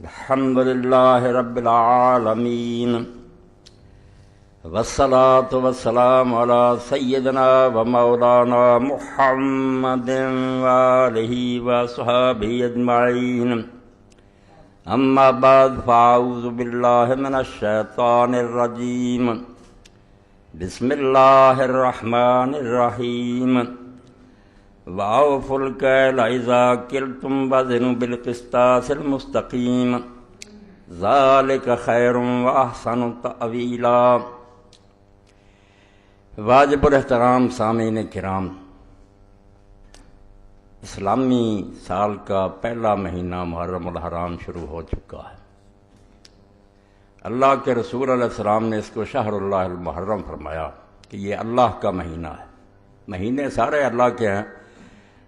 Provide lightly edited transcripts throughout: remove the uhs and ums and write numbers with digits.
الحمد للہ رب العالمین والصلاة والسلام علی سیدنا و مولانا محمد وآلہ وصحبہ اجمعین اما بعد فاعوذ باللہ من الشیطان الرجیم بسم اللہ الرحمن الرحیم وَأَوْفُوا الْكَيْلَ إِذَا كِلْتُمْ وَزِنُوا بِالْقِسْطَاسِ الْمُسْتَقِيمِ ذَلِكَ خَيْرٌ وَأَحْسَنُ تَأْوِيلًا۔ واجب الاحترام سامعین کرام، اسلامی سال کا پہلا مہینہ محرم الحرام شروع ہو چکا ہے۔ اللہ کے رسول علیہ السلام نے اس کو شہر اللہ المحرم فرمایا کہ یہ اللہ کا مہینہ ہے۔ مہینے سارے اللہ کے ہیں،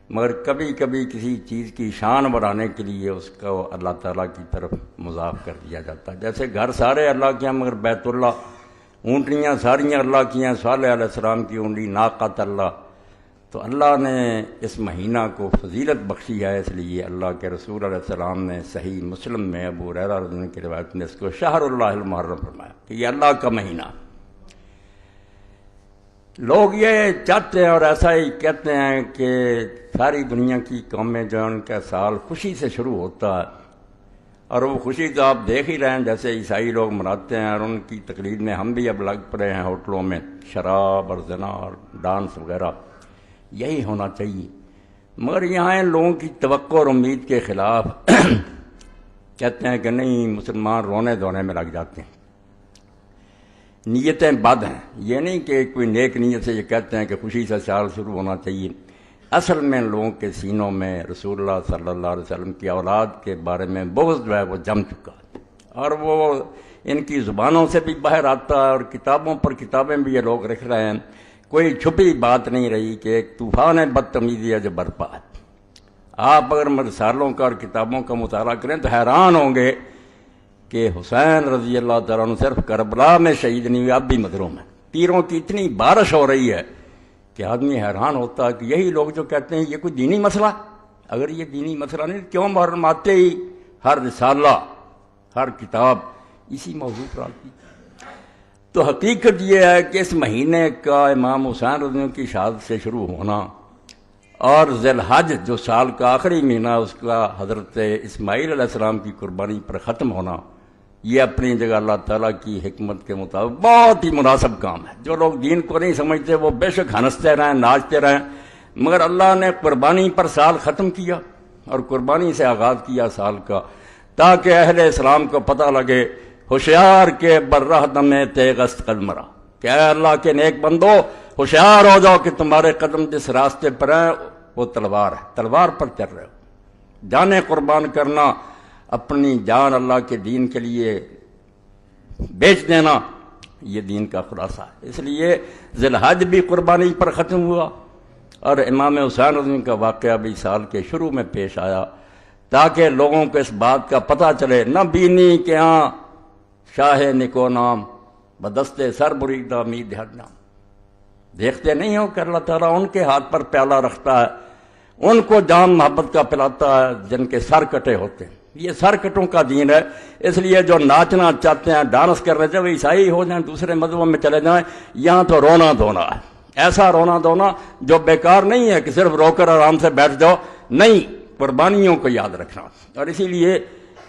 مگر کبھی کبھی کسی چیز کی شان بڑھانے کے لیے اس کو اللہ تعالیٰ کی طرف مضاف کر دیا جاتا ہے۔ جیسے گھر سارے اللہ کے ہیں مگر بیت اللہ، اونٹنیاں ساریاں اللہ کی ہیں، صالح علیہ السلام کی اونٹی ناقۃ اللہ، تو اللہ نے اس مہینہ کو فضیلت بخشی ہے، اس لیے اللہ کے رسول علیہ السلام نے صحیح مسلم میں ابو ہریرہ رضی اللہ عنہ کی روایت میں اس کو شہر اللہ المحرم فرمایا کہ یہ اللہ کا مہینہ۔ لوگ یہ چاہتے ہیں اور ایسا ہی کہتے ہیں کہ ساری دنیا کی قومیں جو ہیں ان کا سال خوشی سے شروع ہوتا ہے، اور وہ خوشی تو آپ دیکھ ہی رہے ہیں جیسے عیسائی لوگ مناتے ہیں، اور ان کی تقلید میں ہم بھی اب لگ پڑے ہیں ہوٹلوں میں شراب اور زنا اور ڈانس وغیرہ۔ یہی ہونا چاہیے، مگر یہاں ان لوگوں کی توقع اور امید کے خلاف کہتے ہیں کہ نہیں، مسلمان رونے دھونے میں لگ جاتے ہیں، نیتیں بد ہیں۔ یہ نہیں کہ کوئی نیک نیت سے یہ کہتے ہیں کہ خوشی سے سال شروع ہونا چاہیے، اصل میں لوگوں کے سینوں میں رسول اللہ صلی اللہ علیہ وسلم کی اولاد کے بارے میں بغض جو ہے وہ جم چکا ہے، اور وہ ان کی زبانوں سے بھی باہر آتا ہے، اور کتابوں پر کتابیں بھی یہ لوگ لکھ رہے ہیں۔ کوئی چھپی بات نہیں رہی کہ ایک طوفان بدتمیزی ہے جو برپا ہے۔ آپ اگر رسالوں کا اور کتابوں کا مطالعہ کریں تو حیران ہوں گے کہ حسین رضی اللہ تعالیٰ عنہ صرف کربلا میں شہید نہیں ہوئے، اب بھی مظلوم ہیں۔ تیروں کی اتنی بارش ہو رہی ہے کہ آدمی حیران ہوتا ہے کہ یہی لوگ جو کہتے ہیں یہ کوئی دینی مسئلہ، اگر یہ دینی مسئلہ نہیں کیوں محرم آتے ہی ہر رسالہ ہر کتاب اسی موضوع پر آتی؟ تو حقیقت یہ ہے کہ اس مہینے کا امام حسین رضی اللہ عنہ کی شہادت سے شروع ہونا، اور ذی الحج جو سال کا آخری مہینہ اس کا حضرت اسماعیل علیہ السلام کی قربانی پر ختم ہونا، یہ اپنی جگہ اللہ تعالیٰ کی حکمت کے مطابق بہت ہی مناسب کام ہے۔ جو لوگ دین کو نہیں سمجھتے وہ بے شک ہنستے رہیں، ناچتے رہیں، مگر اللہ نے قربانی پر سال ختم کیا اور قربانی سے آغاز کیا سال کا، تاکہ اہل اسلام کو پتہ لگے ہوشیار کے برہ دم تیغست قدمرا، کہ اے اللہ کے نیک بندو ہوشیار ہو جاؤ کہ تمہارے قدم جس راستے پر ہیں وہ تلوار ہے، تلوار پر چل رہے ہو۔ جانیں قربان کرنا، اپنی جان اللہ کے دین کے لیے بیچ دینا، یہ دین کا خلاصہ ہے۔ اس لیے ذی الحج بھی قربانی پر ختم ہوا، اور امام حسین رضی اللہ عنہ کا واقعہ بھی سال کے شروع میں پیش آیا، تاکہ لوگوں کو اس بات کا پتہ چلے نہ بینی کہ ہاں شاہ نکو نام بدستے سر بریدہ امید ہر نام۔ دیکھتے نہیں ہو کہ اللہ تعالیٰ ان کے ہاتھ پر پیالہ رکھتا ہے، ان کو جام محبت کا پلاتا ہے جن کے سر کٹے ہوتے ہیں۔ یہ سر کٹوں کا دین ہے، اس لیے جو ناچنا چاہتے ہیں، ڈانس کرنا چاہتے ہیں، وہ عیسائی ہو جائیں، دوسرے مذہبوں میں چلے جائیں، یہاں تو رونا دھونا ہے، ایسا رونا دھونا جو بیکار نہیں ہے کہ صرف رو کر آرام سے بیٹھ جاؤ، نہیں، قربانیوں کو یاد رکھنا۔ اور اسی لیے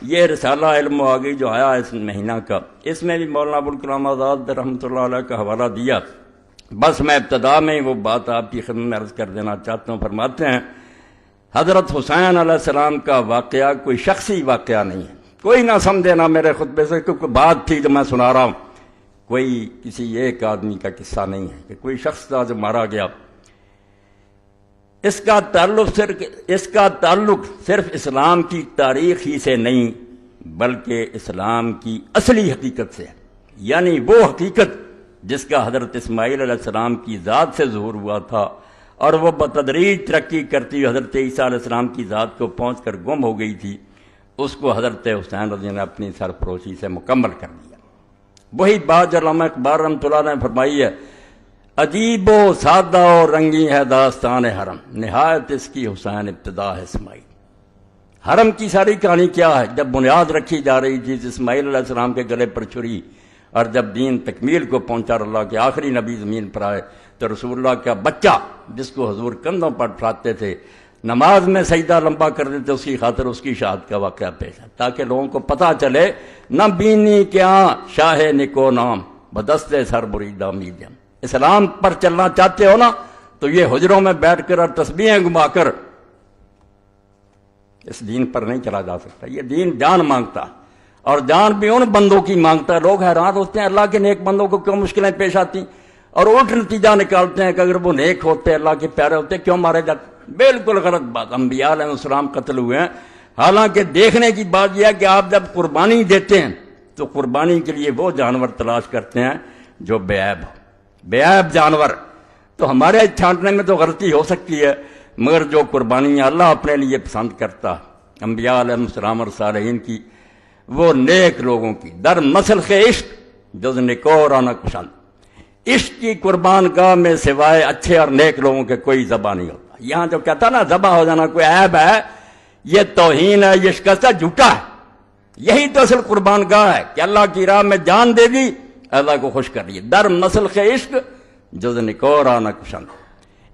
یہ رسالہ علم و آگی جو آیا اس مہینہ کا، اس میں بھی مولانا ابوالکلام آزاد رحمۃ اللہ علیہ کا حوالہ دیا۔ بس میں ابتدا میں وہ بات آپ کی خدمت میں عرض کر دینا چاہتا ہوں۔ فرماتے ہیں حضرت حسین علیہ السلام کا واقعہ کوئی شخصی واقعہ نہیں ہے، کوئی نہ سمجھے نہ میرے خطبے سے کوئی بات تھی جو میں سنا رہا ہوں، کوئی کسی ایک آدمی کا قصہ نہیں ہے کہ کوئی شخص تھا جو مارا گیا۔ اس کا تعلق صرف اسلام کی تاریخ ہی سے نہیں بلکہ اسلام کی اصلی حقیقت سے ہے، یعنی وہ حقیقت جس کا حضرت اسماعیل علیہ السلام کی ذات سے ظہور ہوا تھا، اور وہ بتدریج ترقی کرتی ہوئی حضرت عیسیٰ علیہ السلام کی ذات کو پہنچ کر گم ہو گئی تھی، اس کو حضرت حسین رضی اللہ عنہ نے اپنی سرفروشی سے مکمل کر دیا۔ وہی بات جو علامہ اقبال رحمۃ اللہ نے فرمائی ہے، عجیب و سادہ و رنگی ہے داستان حرم، نہایت اس کی حسین ابتدا ہے اسماعیل۔ حرم کی ساری کہانی کیا ہے؟ جب بنیاد رکھی جا رہی تھی اسماعیل علیہ السلام کے گلے پر چھری، اور جب دین تکمیل کو پہنچا اور اللہ کے آخری نبی زمین پر آئے تو رسول اللہ کا بچہ جس کو حضور کندھوں پر اٹھاتے تھے، نماز میں سجدہ لمبا کر دیتے، اس کی خاطر اس کی شہادت کا واقعہ پیش ہے، تاکہ لوگوں کو پتہ چلے نہ بینی کیا شاہ نکو نام بدستے سر بریدہ میدم۔ اسلام پر چلنا چاہتے ہو نا تو یہ حجروں میں بیٹھ کر اور تسبیحیں گما کر اس دین پر نہیں چلا جا سکتا۔ یہ دین جان مانگتا، اور جان بھی ان بندوں کی مانگتا ہے۔ لوگ حیران ہوتے ہیں اللہ کے نیک بندوں کو کیوں مشکلیں پیش آتی، اور الٹ نتیجہ نکالتے ہیں کہ اگر وہ نیک ہوتے، اللہ کے پیارے ہوتے، کیوں مارے جاتے۔ بالکل غلط بات۔ انبیاء علیہ السلام قتل ہوئے ہیں، حالانکہ دیکھنے کی بات یہ ہے کہ آپ جب قربانی دیتے ہیں تو قربانی کے لیے وہ جانور تلاش کرتے ہیں جو بے عیب ہو، بے عیب جانور۔ تو ہمارے چھانٹنے میں تو غلطی ہو سکتی ہے، مگر جو قربانیاں اللہ اپنے لیے پسند کرتا انبیاء علیہ السلام اور صالحین کی، وہ نیک لوگوں کی در مسلخ عشق جز نکورانا کشند۔ عشق کی قربان گاہ میں سوائے اچھے اور نیک لوگوں کے کوئی ذبح نہیں ہوتا۔ یہاں جو کہتا نا ذبح ہو جانا کوئی عیب ہے، یہ توہین ہے، یہ شکستہ جھوٹا ہے۔ یہی تو اصل قربان گاہ ہے کہ اللہ کی راہ میں جان دے دی، اللہ کو خوش کر لیے۔ در مسلخ عشق جز نکورانا کشند۔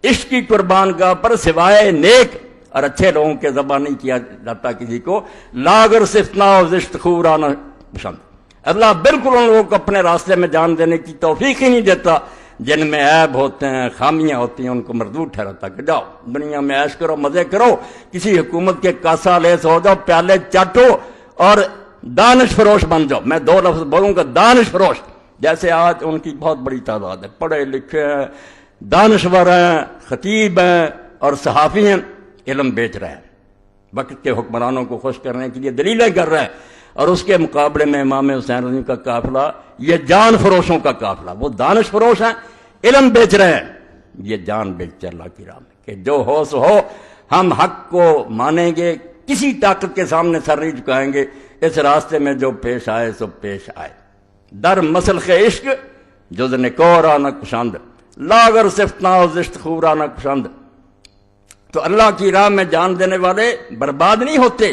عشق کی قربان گاہ پر سوائے نیک اور اچھے لوگوں کے ذبح نہیں کیا جاتا کسی کو۔ لاگر صفتنا و زشت خورانا پسند۔ اللہ بالکل ان لوگوں کو اپنے راستے میں جان دینے کی توفیق ہی نہیں دیتا جن میں عیب ہوتے ہیں، خامیاں ہوتی ہیں، ان کو مردود ٹھہراتا کہ جاؤ دنیا میں عیش کرو، مزے کرو، کسی حکومت کے کاسا لیس ہو جاؤ، پیالے چاٹو اور دانش فروش بن جاؤ۔ میں دو لفظ بولوں گا، دانش فروش۔ جیسے آج ان کی بہت بڑی تعداد ہے، پڑھے لکھے ہیں، دانشور ہیں، خطیب ہیں اور صحافی ہیں، علم بیچ رہے ہیں، وقت کے حکمرانوں کو خوش کرنے کے لیے دلیلیں کر رہے ہیں، اور اس کے مقابلے میں امام حسین رضی کا قافلہ یہ جان فروشوں کا قافلہ۔ وہ دانش فروش ہیں، علم بیچ رہے ہیں، یہ جان بیچتے اللہ کی راہ میں کہ جو ہو سو ہو، ہم حق کو مانیں گے، کسی طاقت کے سامنے سر نہیں جھکائیں گے، اس راستے میں جو پیش آئے سو پیش آئے۔ در مسلخ عشق جز نکورانا کشند، لاگر صفتنا و زشت خورانا کشند۔ تو اللہ کی راہ میں جان دینے والے برباد نہیں ہوتے۔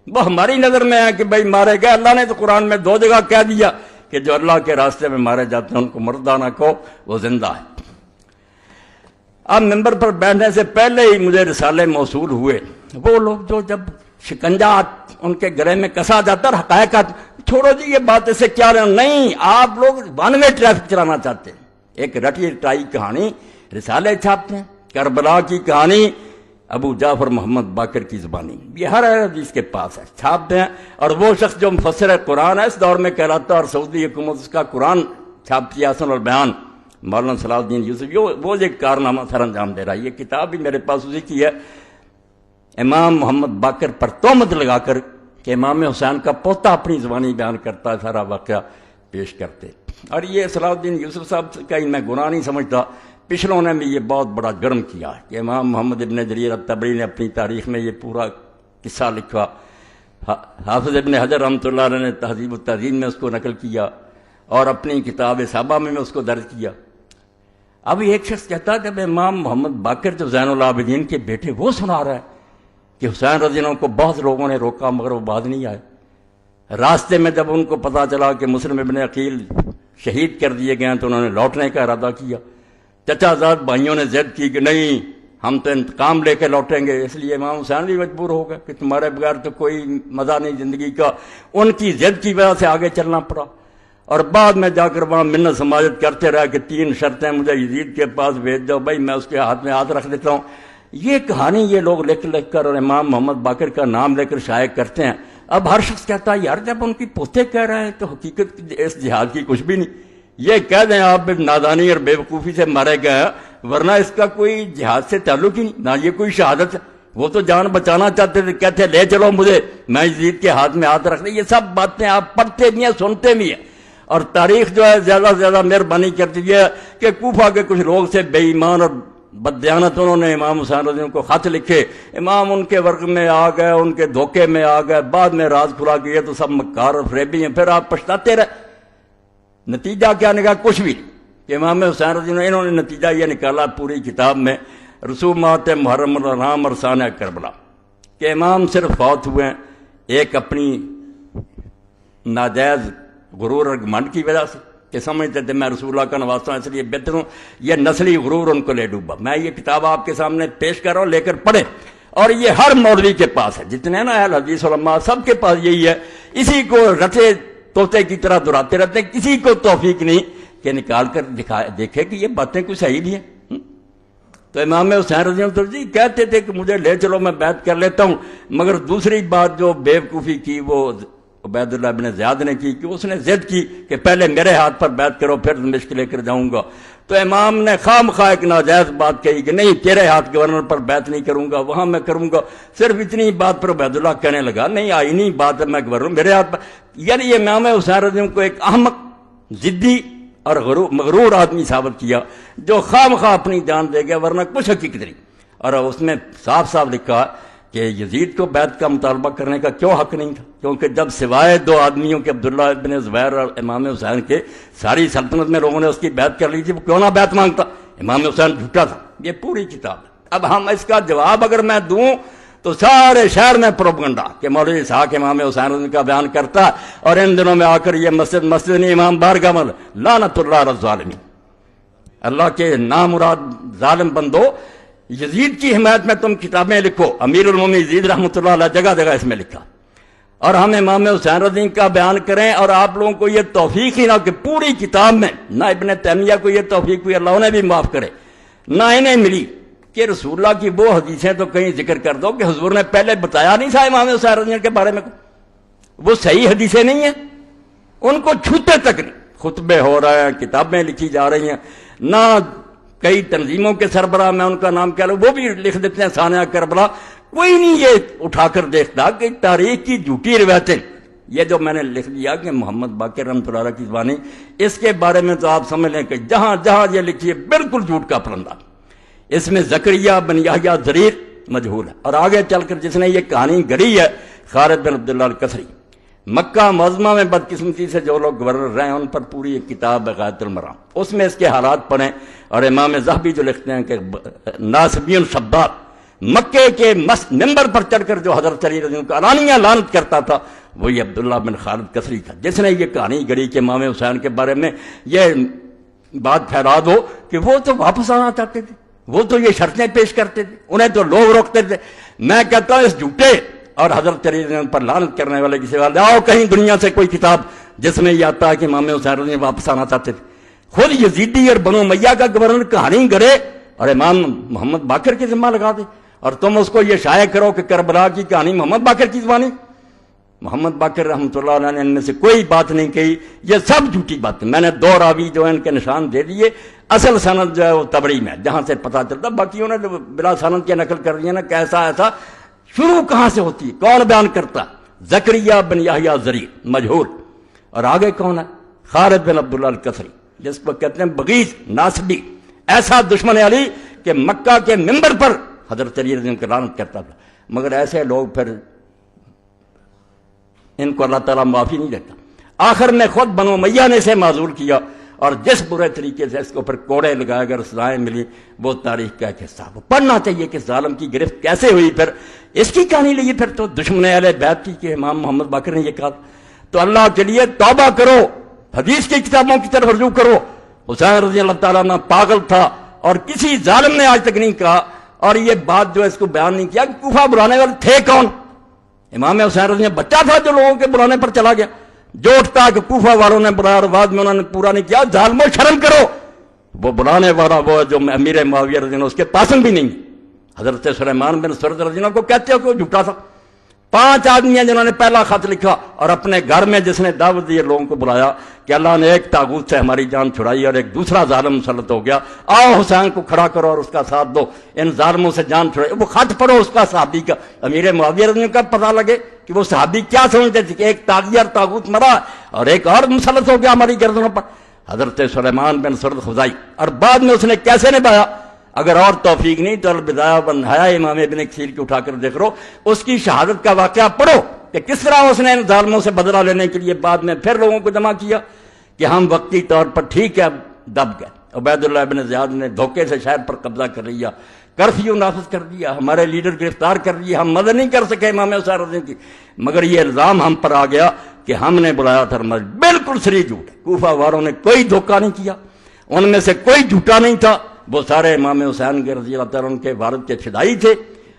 وہ ہماری نظر میں ہے کہ بھئی مارے گئے، اللہ نے تو قرآن میں 2 جگہ کہہ دیا کہ جو اللہ کے راستے میں مارے جاتے ہیں ان کو مردہ نہ کہو، وہ زندہ ہے۔ اب ممبر پر بیٹھنے سے پہلے ہی مجھے رسالے موصول ہوئے، وہ لوگ جو جب شکنجہ ان کے گلے میں کسا جاتا ہے، حقائق چھوڑو جی یہ بات اسے کیا لینا، نہیں آپ لوگ ون وے ٹریفک چلانا چاہتے ہیں، ایک رٹی رٹائی کہانی رسالے چھاپتے ہیں، کربلا کی کہانی ابو جعفر محمد باقر کی زبانی، یہ ہر حدیث کے پاس ہے، چھاپتے ہیں۔ اور وہ شخص جو مفسر قرآن ہے اس دور میں کہلاتا ہے، اور سعودی حکومت اس کا قرآن چھاپتی ہے، حسن البیان، مولانا صلاح الدین یوسف، وہ ایک کارنامہ سر انجام دے رہا ہے۔ یہ کتاب بھی میرے پاس اسی کی ہے، امام محمد باقر پر تہمت لگا کر کہ امام حسین کا پوتا اپنی زبانی بیان کرتا ہے، سارا واقعہ پیش کرتے۔ اور یہ صلاح الدین یوسف صاحب کا ہی میں گناہ نہیں سمجھتا، پچھلوں نے بھی یہ بہت بڑا جرم کیا کہ امام محمد ابن جریر الطبری نے اپنی تاریخ میں یہ پورا قصہ لکھا، حافظ ابن حجر رحمۃ اللہ علیہ نے تہذیب التہذیب میں اس کو نقل کیا، اور اپنی کتاب صحابہ میں اس کو درج کیا۔ اب ایک شخص کہتا ہے جب امام محمد باقر جو زین العابدین کے بیٹے، وہ سنا رہا ہے کہ حسین رضی اللہ عنہ کو بہت لوگوں نے روکا مگر وہ بعد نہیں آئے۔ راستے میں جب ان کو پتا چلا کہ مسلم ابن عقیل شہید کر دیے گئے ہیں تو انہوں نے لوٹنے کا ارادہ کیا۔ چچا زاد بھائیوں نے ضد کی کہ نہیں ہم تو انتقام لے کے لوٹیں گے، اس لیے امام حسین بھی مجبور ہو گئے کہ تمہارے بغیر تو کوئی مزہ نہیں زندگی کا۔ ان کی ضد کی وجہ سے آگے چلنا پڑا، اور بعد میں جا کر وہاں منت سماجت کرتے رہے کہ 3 شرطیں مجھے یزید کے پاس بھیج دو، بھائی میں اس کے ہاتھ میں ہاتھ رکھ دیتا ہوں۔ یہ کہانی یہ لوگ لکھ کر اور امام محمد باقر کا نام لے کر شائع کرتے ہیں۔ اب ہر شخص کہتا ہے یار جب ان کی پوتے کہہ رہے ہیں تو حقیقت اس جہاد کی کچھ بھی نہیں، یہ کہہ دیں آپ نادانی اور بے وقوفی سے مارے گئے ہیں، ورنہ اس کا کوئی جہاد سے تعلق ہی نہیں، نہ یہ کوئی شہادت ہے۔ وہ تو جان بچانا چاہتے تھے، کہتے لے چلو مجھے، میں یزید کے ہاتھ میں ہاتھ رکھ دیں۔ یہ سب باتیں آپ پڑھتے بھی ہیں، سنتے بھی ہیں، اور تاریخ جو ہے زیادہ سے زیادہ مہربانی کرتی ہے کہ کوفہ کے کچھ لوگ سے بے ایمان اور بددیانت انہوں نے امام حسین رضی اللہ عنہ کو خط لکھے، امام ان کے ورق میں آ گئے، ان کے دھوکے میں آ گئے، بعد میں راز کھلا کہ یہ تو سب مکار اور فریبی ہیں، پھر آپ پچھتاتے رہے۔ نتیجہ کیا نکلا؟ کچھ بھی کہ امام حسین رضی اللہ عنہ انہوں نے نتیجہ یہ نکالا پوری کتاب میں، رسومات محرم الحرام اور سانح کربلا، کہ امام صرف فوت ہوئے ہیں ایک اپنی ناجائز غرور اور گھمنڈ کی وجہ سے کہ سمجھتے تھے میں رسول اللہ کا نواسا ہوں اس لیے بہتر ہوں، یہ نسلی غرور ان کو لے ڈوبا۔ میں یہ کتاب آپ کے سامنے پیش کر رہا ہوں، لے کر پڑھیں، اور یہ ہر مولوی کے پاس ہے، جتنے نا اہل حدیث علماء سب کے پاس یہی ہے، اسی کو رٹے طوطے کی طرح دہراتے رہتے ہیں، کسی کو توفیق نہیں کہ نکال کر دیکھے کہ یہ باتیں کچھ صحیح بھی ہیں۔ تو امام حسین رضی اللہ عنہ کہتے تھے کہ مجھے لے چلو میں بیعت کر لیتا ہوں، مگر دوسری بات جو بیوقوفی کی وہ عبید اللہ بن زیاد نے کی کہ اس نے ضد کی کہ پہلے میرے ہاتھ پر بیعت کرو پھر دمشق لے کر جاؤں گا۔ تو امام نے خام خواہ ایک ناجائز بات کہی کہ نہیں تیرے ہاتھ گورنر پر بیعت نہیں کروں گا، وہاں میں کروں گا۔ صرف اتنی بات پر عبید اللہ کہنے لگا نہیں آئینی بات ہے، میں گورنر میرے ہاتھ پر، یعنی یہ امام حسین رضی اللہ عنہ کو ایک احمق، ضدی اور مغرور آدمی ثابت کیا جو خام خواہ اپنی جان دے گیا، ورنہ کچھ حقیقت نہیں۔ اور اس میں صاف صاف لکھا کہ یزید کو بیعت کا مطالبہ کرنے کا کیوں حق نہیں تھا، کیونکہ جب سوائے دو آدمیوں کے عبداللہ بن زبیر اور امام حسین کے ساری سلطنت میں لوگوں نے اس کی بیعت کر لی تھی، وہ کیوں نہ بیعت مانگتا؟ امام حسین جھوٹا تھا۔ یہ پوری کتاب ہے۔ اب ہم اس کا جواب اگر میں دوں تو سارے شہر میں پروپگنڈا کہ مولوی اسحاق امام حسین کا بیان کرتا، اور ان دنوں میں آ کر یہ مسجد نہیں امام بارگاہ میں، لعنت اللہ علی الظالمین، اللہ کے نامراد ظالم بندو، یزید کی حمایت میں تم کتابیں لکھو، امیر المومنین یزید رحمۃ اللہ علیہ جگہ جگہ اس میں لکھا، اور ہم امام حسین رضی کا بیان کریں، اور آپ لوگوں کو یہ توفیق ہی نہ کہ پوری کتاب میں نہ ابن تیمیہ کو یہ توفیق ہوئی، اللہ انہیں بھی معاف کرے، نہ انہیں ملی کہ رسول اللہ کی وہ حدیثیں تو کہیں ذکر کر دو کہ حضور نے پہلے بتایا نہیں تھا امام حسین رضی کے بارے میں، وہ صحیح حدیثیں نہیں ہیں، ان کو چھوتے تک نہیں، خطبے ہو رہے ہیں، کتابیں لکھی جا رہی ہیں، نہ کئی تنظیموں کے سربراہ میں ان کا نام کیا لو وہ بھی لکھ دیتے ہیں ثانیہ کربلا، کوئی نہیں یہ اٹھا کر دیکھتا کہ تاریخ کی جھوٹی روایتیں، یہ جو میں نے لکھ دیا کہ محمد باقر رحمۃ اللہ علیہ کی زبانی، اس کے بارے میں تو آپ سمجھ لیں کہ جہاں جہاں یہ لکھی ہے بالکل جھوٹ کا پرندہ، اس میں زکریا بن یحییٰ ضریر مجہول ہے، اور آگے چل کر جس نے یہ کہانی گڑھی ہے خالد بن عبداللہ الکسری، مکہ معظمہ میں بدقسمتی سے جو لوگ گورنر رہے ہیں ان پر پوری ایک کتاب ہے غایۃ المرام، اس میں اس کے حالات پڑھیں، اور امام ذہبی جو لکھتے ہیں کہ ناصبین شباب مکے کے ممبر پر چڑھ کر جو حضرت علی رضی اللہ عنہ کا علانیہ لعنت کرتا تھا وہی عبداللہ بن خالد کسری تھا، جس نے یہ کہانی گڑھی کہ امام حسین کے بارے میں یہ بات پھیلا دو کہ وہ تو واپس آنا چاہتے تھے، وہ تو یہ شرطیں پیش کرتے تھے، انہیں تو لوگ روکتے تھے۔ میں کہتا ہوں اس جھوٹے اور حضرت علی رضی اللہ عنہ پر لعنت کرنے والے کسی والے آؤ کہیں دنیا سے کوئی کتاب جس میں یہ آتا ہے کہ امام حسین رضی اللہ عنہ واپس آنا چاہتے تھے۔ خود یزیدی اور بنو امیہ کا گورنر کہانی گڑھے اور امام محمد باقر کی ذمہ لگا دے، اور تم اس کو یہ شائع کرو کہ کربلا کی کہانی محمد باقر کی زبانی۔ محمد باقر رحمۃ اللہ علیہ نے ان میں سے کوئی بات نہیں کہی، یہ سب جھوٹی باتیں۔ میں نے دو راوی جو ان کے نشان دے دیے، اصل سند جو ہے وہ تبری میں جہاں سے پتہ چلتا، باقیوں نے بلا سند کے نقل کر دیا نا کیسا ایسا، شروع کہاں سے ہوتی ہے، کون بیان کرتا؟ زکریا بن یحییٰ ضریر مجہول، اور آگے کون ہے؟ خالد بن عبداللہ الکسری، جس کو کہتے ہیں بغیض ناصبی، ایسا دشمن علی کہ مکہ کے ممبر پر حضرت علی رضی اللہ عنہ لعنت کرتا تھا، مگر ایسے لوگ پھر ان کو اللہ تعالیٰ معافی نہیں دیتا۔ آخر میں خود بنو امیہ نے اسے معذور کیا، اور جس برے طریقے سے اس کو پھر کوڑے لگائے اگر سزائیں ملی وہ تاریخ کا ایک حصہ، وہ پڑھنا چاہیے کہ ظالم کی گرفت کیسے ہوئی۔ پھر اس کی کہانی لئیے پھر تو دشمن اہل بیت کی کہ امام محمد باقر نے یہ کہا، تو اللہ کے لیے توبہ کرو، حدیث کی کتابوں کی طرف رجوع کرو۔ حسین رضی اللہ تعالیٰ عنہ پاگل تھا، اور کسی ظالم نے آج تک نہیں کہا، اور یہ بات جو اس کو بیان نہیں کیا کہ کوفہ بلانے والے تھے کون؟ امام حسین رضی اللہ بچہ تھا جو لوگوں کے بلانے پر چلا گیا، جو اٹھتا کہ کوفہ والوں نے بلایا اور بعد میں انہوں نے پورا نہیں کیا، ظالموں شرم کرو۔ وہ بلانے والا وہ جو امیر معاویہ رضی اللہ اس کے پاسن بھی نہیں، حضرت سلیمان بن سرد رضی اللہ کو کہتے ہو کہ وہ جھوٹا تھا۔ 5 آدمی ہیں جنہوں نے پہلا خط لکھا، اور اپنے گھر میں جس نے دعوت دی لوگوں کو بلایا کہ اللہ نے ایک طاغوت سے ہماری جان چھڑائی اور ایک دوسرا ظالم مسلط ہو گیا، آؤ حسین کو کھڑا کرو اور اس کا ساتھ دو، ان ظالموں سے جان چھڑائی۔ وہ خط پڑھو اس کا صحابی کا، امیر معاویہ رضی اللہ کا پتہ لگے کہ وہ صحابی کیا سمجھتے تھے کہ ایک طاغیہ اور طاغوت مرا اور ایک اور مسلط ہو گیا ہماری گردنوں پر، حضرت سلیمان بن سرد خزائی۔ اور بعد میں اس نے کیسے نبھایا، اگر اور توفیق نہیں تو البدایہ والنہایہ امام ابن کثیر کی اٹھا کر دیکھ لو، اس کی شہادت کا واقعہ پڑھو کہ کس طرح اس نے ان ظالموں سے بدلہ لینے کے لیے بعد میں پھر لوگوں کو جمع کیا کہ ہم وقتی طور پر ٹھیک ہے دب گئے۔ عبید اللہ بن زیاد نے دھوکے سے شہر پر قبضہ کر لیا، کرفیو نافذ کر دیا، ہمارے لیڈر گرفتار کر دیے، ہم مدد نہیں کر سکے امام حسین رضی کی، مگر یہ الزام ہم پر آ گیا کہ ہم نے بلایا تھا رمضان۔ بالکل صریح جھوٹ ہے، کوفہ والوں نے کوئی دھوکہ نہیں کیا، ان میں سے کوئی جھوٹا نہیں تھا، وہ سارے امام حسین کے رضی اللہ تعالیٰ عنہ کے والد کے فدائی تھے۔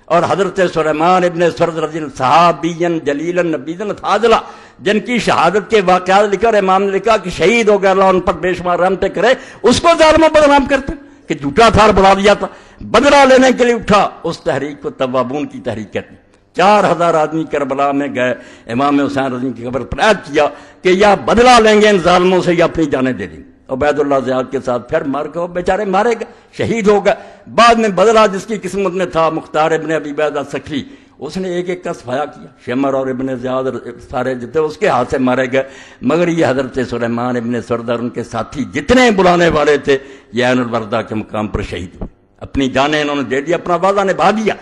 اور حضرت سلیمان ابن سرد رضی اللہ صحابین جلیلا نبیذا فاضلا، جن کی شہادت کے واقعات لکھا اور امام نے لکھا کہ شہید ہو گیا، اللہ ان پر بے شمار رحمتیں کرے، اس کو ظالموں بدنام کرتے کہ جھوٹا تھا اور بنا دیا تھا، بدلہ لینے کے لیے اٹھا۔ اس تحریک کو توابون کی تحریک کہتے ہیں۔ 4000 آدمی کربلا میں گئے، امام حسین رضی کی قبر پر عہد کیا کہ یا بدلہ لیں گے ان ظالموں سے یا اپنی جانیں دے دیں گے۔ عبید اللہ زیاد کے ساتھ پھر مار کے وہ بیچارے مارے گئے، شہید ہو گئے۔ بعد میں بدلہ جس کی قسمت میں تھا، مختار ابن ابی عبیدہ سکری، اس نے ایک ایک کا صفایا کیا، شمر اور ابن زیاد سارے جتنے اس کے ہاتھ سے مارے گئے، مگر یہ حضرت سلیمان ابن سردار ان کے ساتھی جتنے بلانے والے تھے یہ عین الوردہ کے مقام پر شہید ہوئے، اپنی جانیں انہوں نے دے دیا، اپنا وعدہ نبھا دیا۔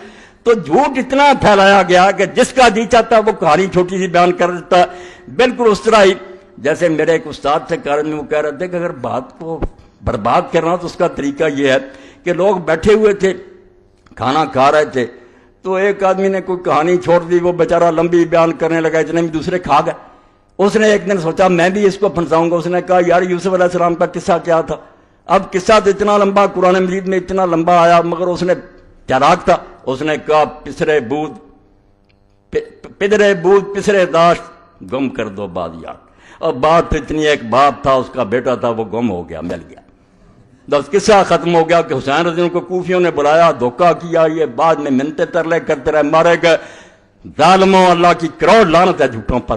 تو جھوٹ اتنا پھیلایا گیا کہ جس کا جی چاہتا وہ کہانی چھوٹی سی بیان کر دیتا۔ بالکل اس طرح ہی جیسے میرے ایک استاد سے کارن میں وہ کہہ رہے تھے کہ اگر بات کو برباد کرنا تو اس کا طریقہ یہ ہے کہ لوگ بیٹھے ہوئے تھے، کھانا کھا رہے تھے، تو ایک آدمی نے کوئی کہانی چھوڑ دی، وہ بیچارہ لمبی بیان کرنے لگا، اتنے میں دوسرے کھا گئے۔ اس نے ایک دن سوچا میں بھی اس کو پھنساؤں گا، اس نے کہا یار یوسف علیہ السلام کا قصہ کیا تھا؟ اب قصہ تو اتنا لمبا قرآن مجید میں اتنا لمبا آیا، مگر اس نے چالاک تھا، اس نے کہا پدرے بود پسرے داشت گم کر دو بادیات۔ اور بات تو اتنی، ایک باپ تھا، اس کا بیٹا تھا، وہ گم ہو گیا، مل گیا، بس قصہ ختم ہو گیا کہ حسین رضی اللہ کو کوفیوں نے بلایا، دھوکہ کیا، یہ بعد میں منتیں ترلے کرتے رہے، مارے گئے۔ ظالموں، اللہ کی کروڑ لعنت ہے جھوٹوں پر۔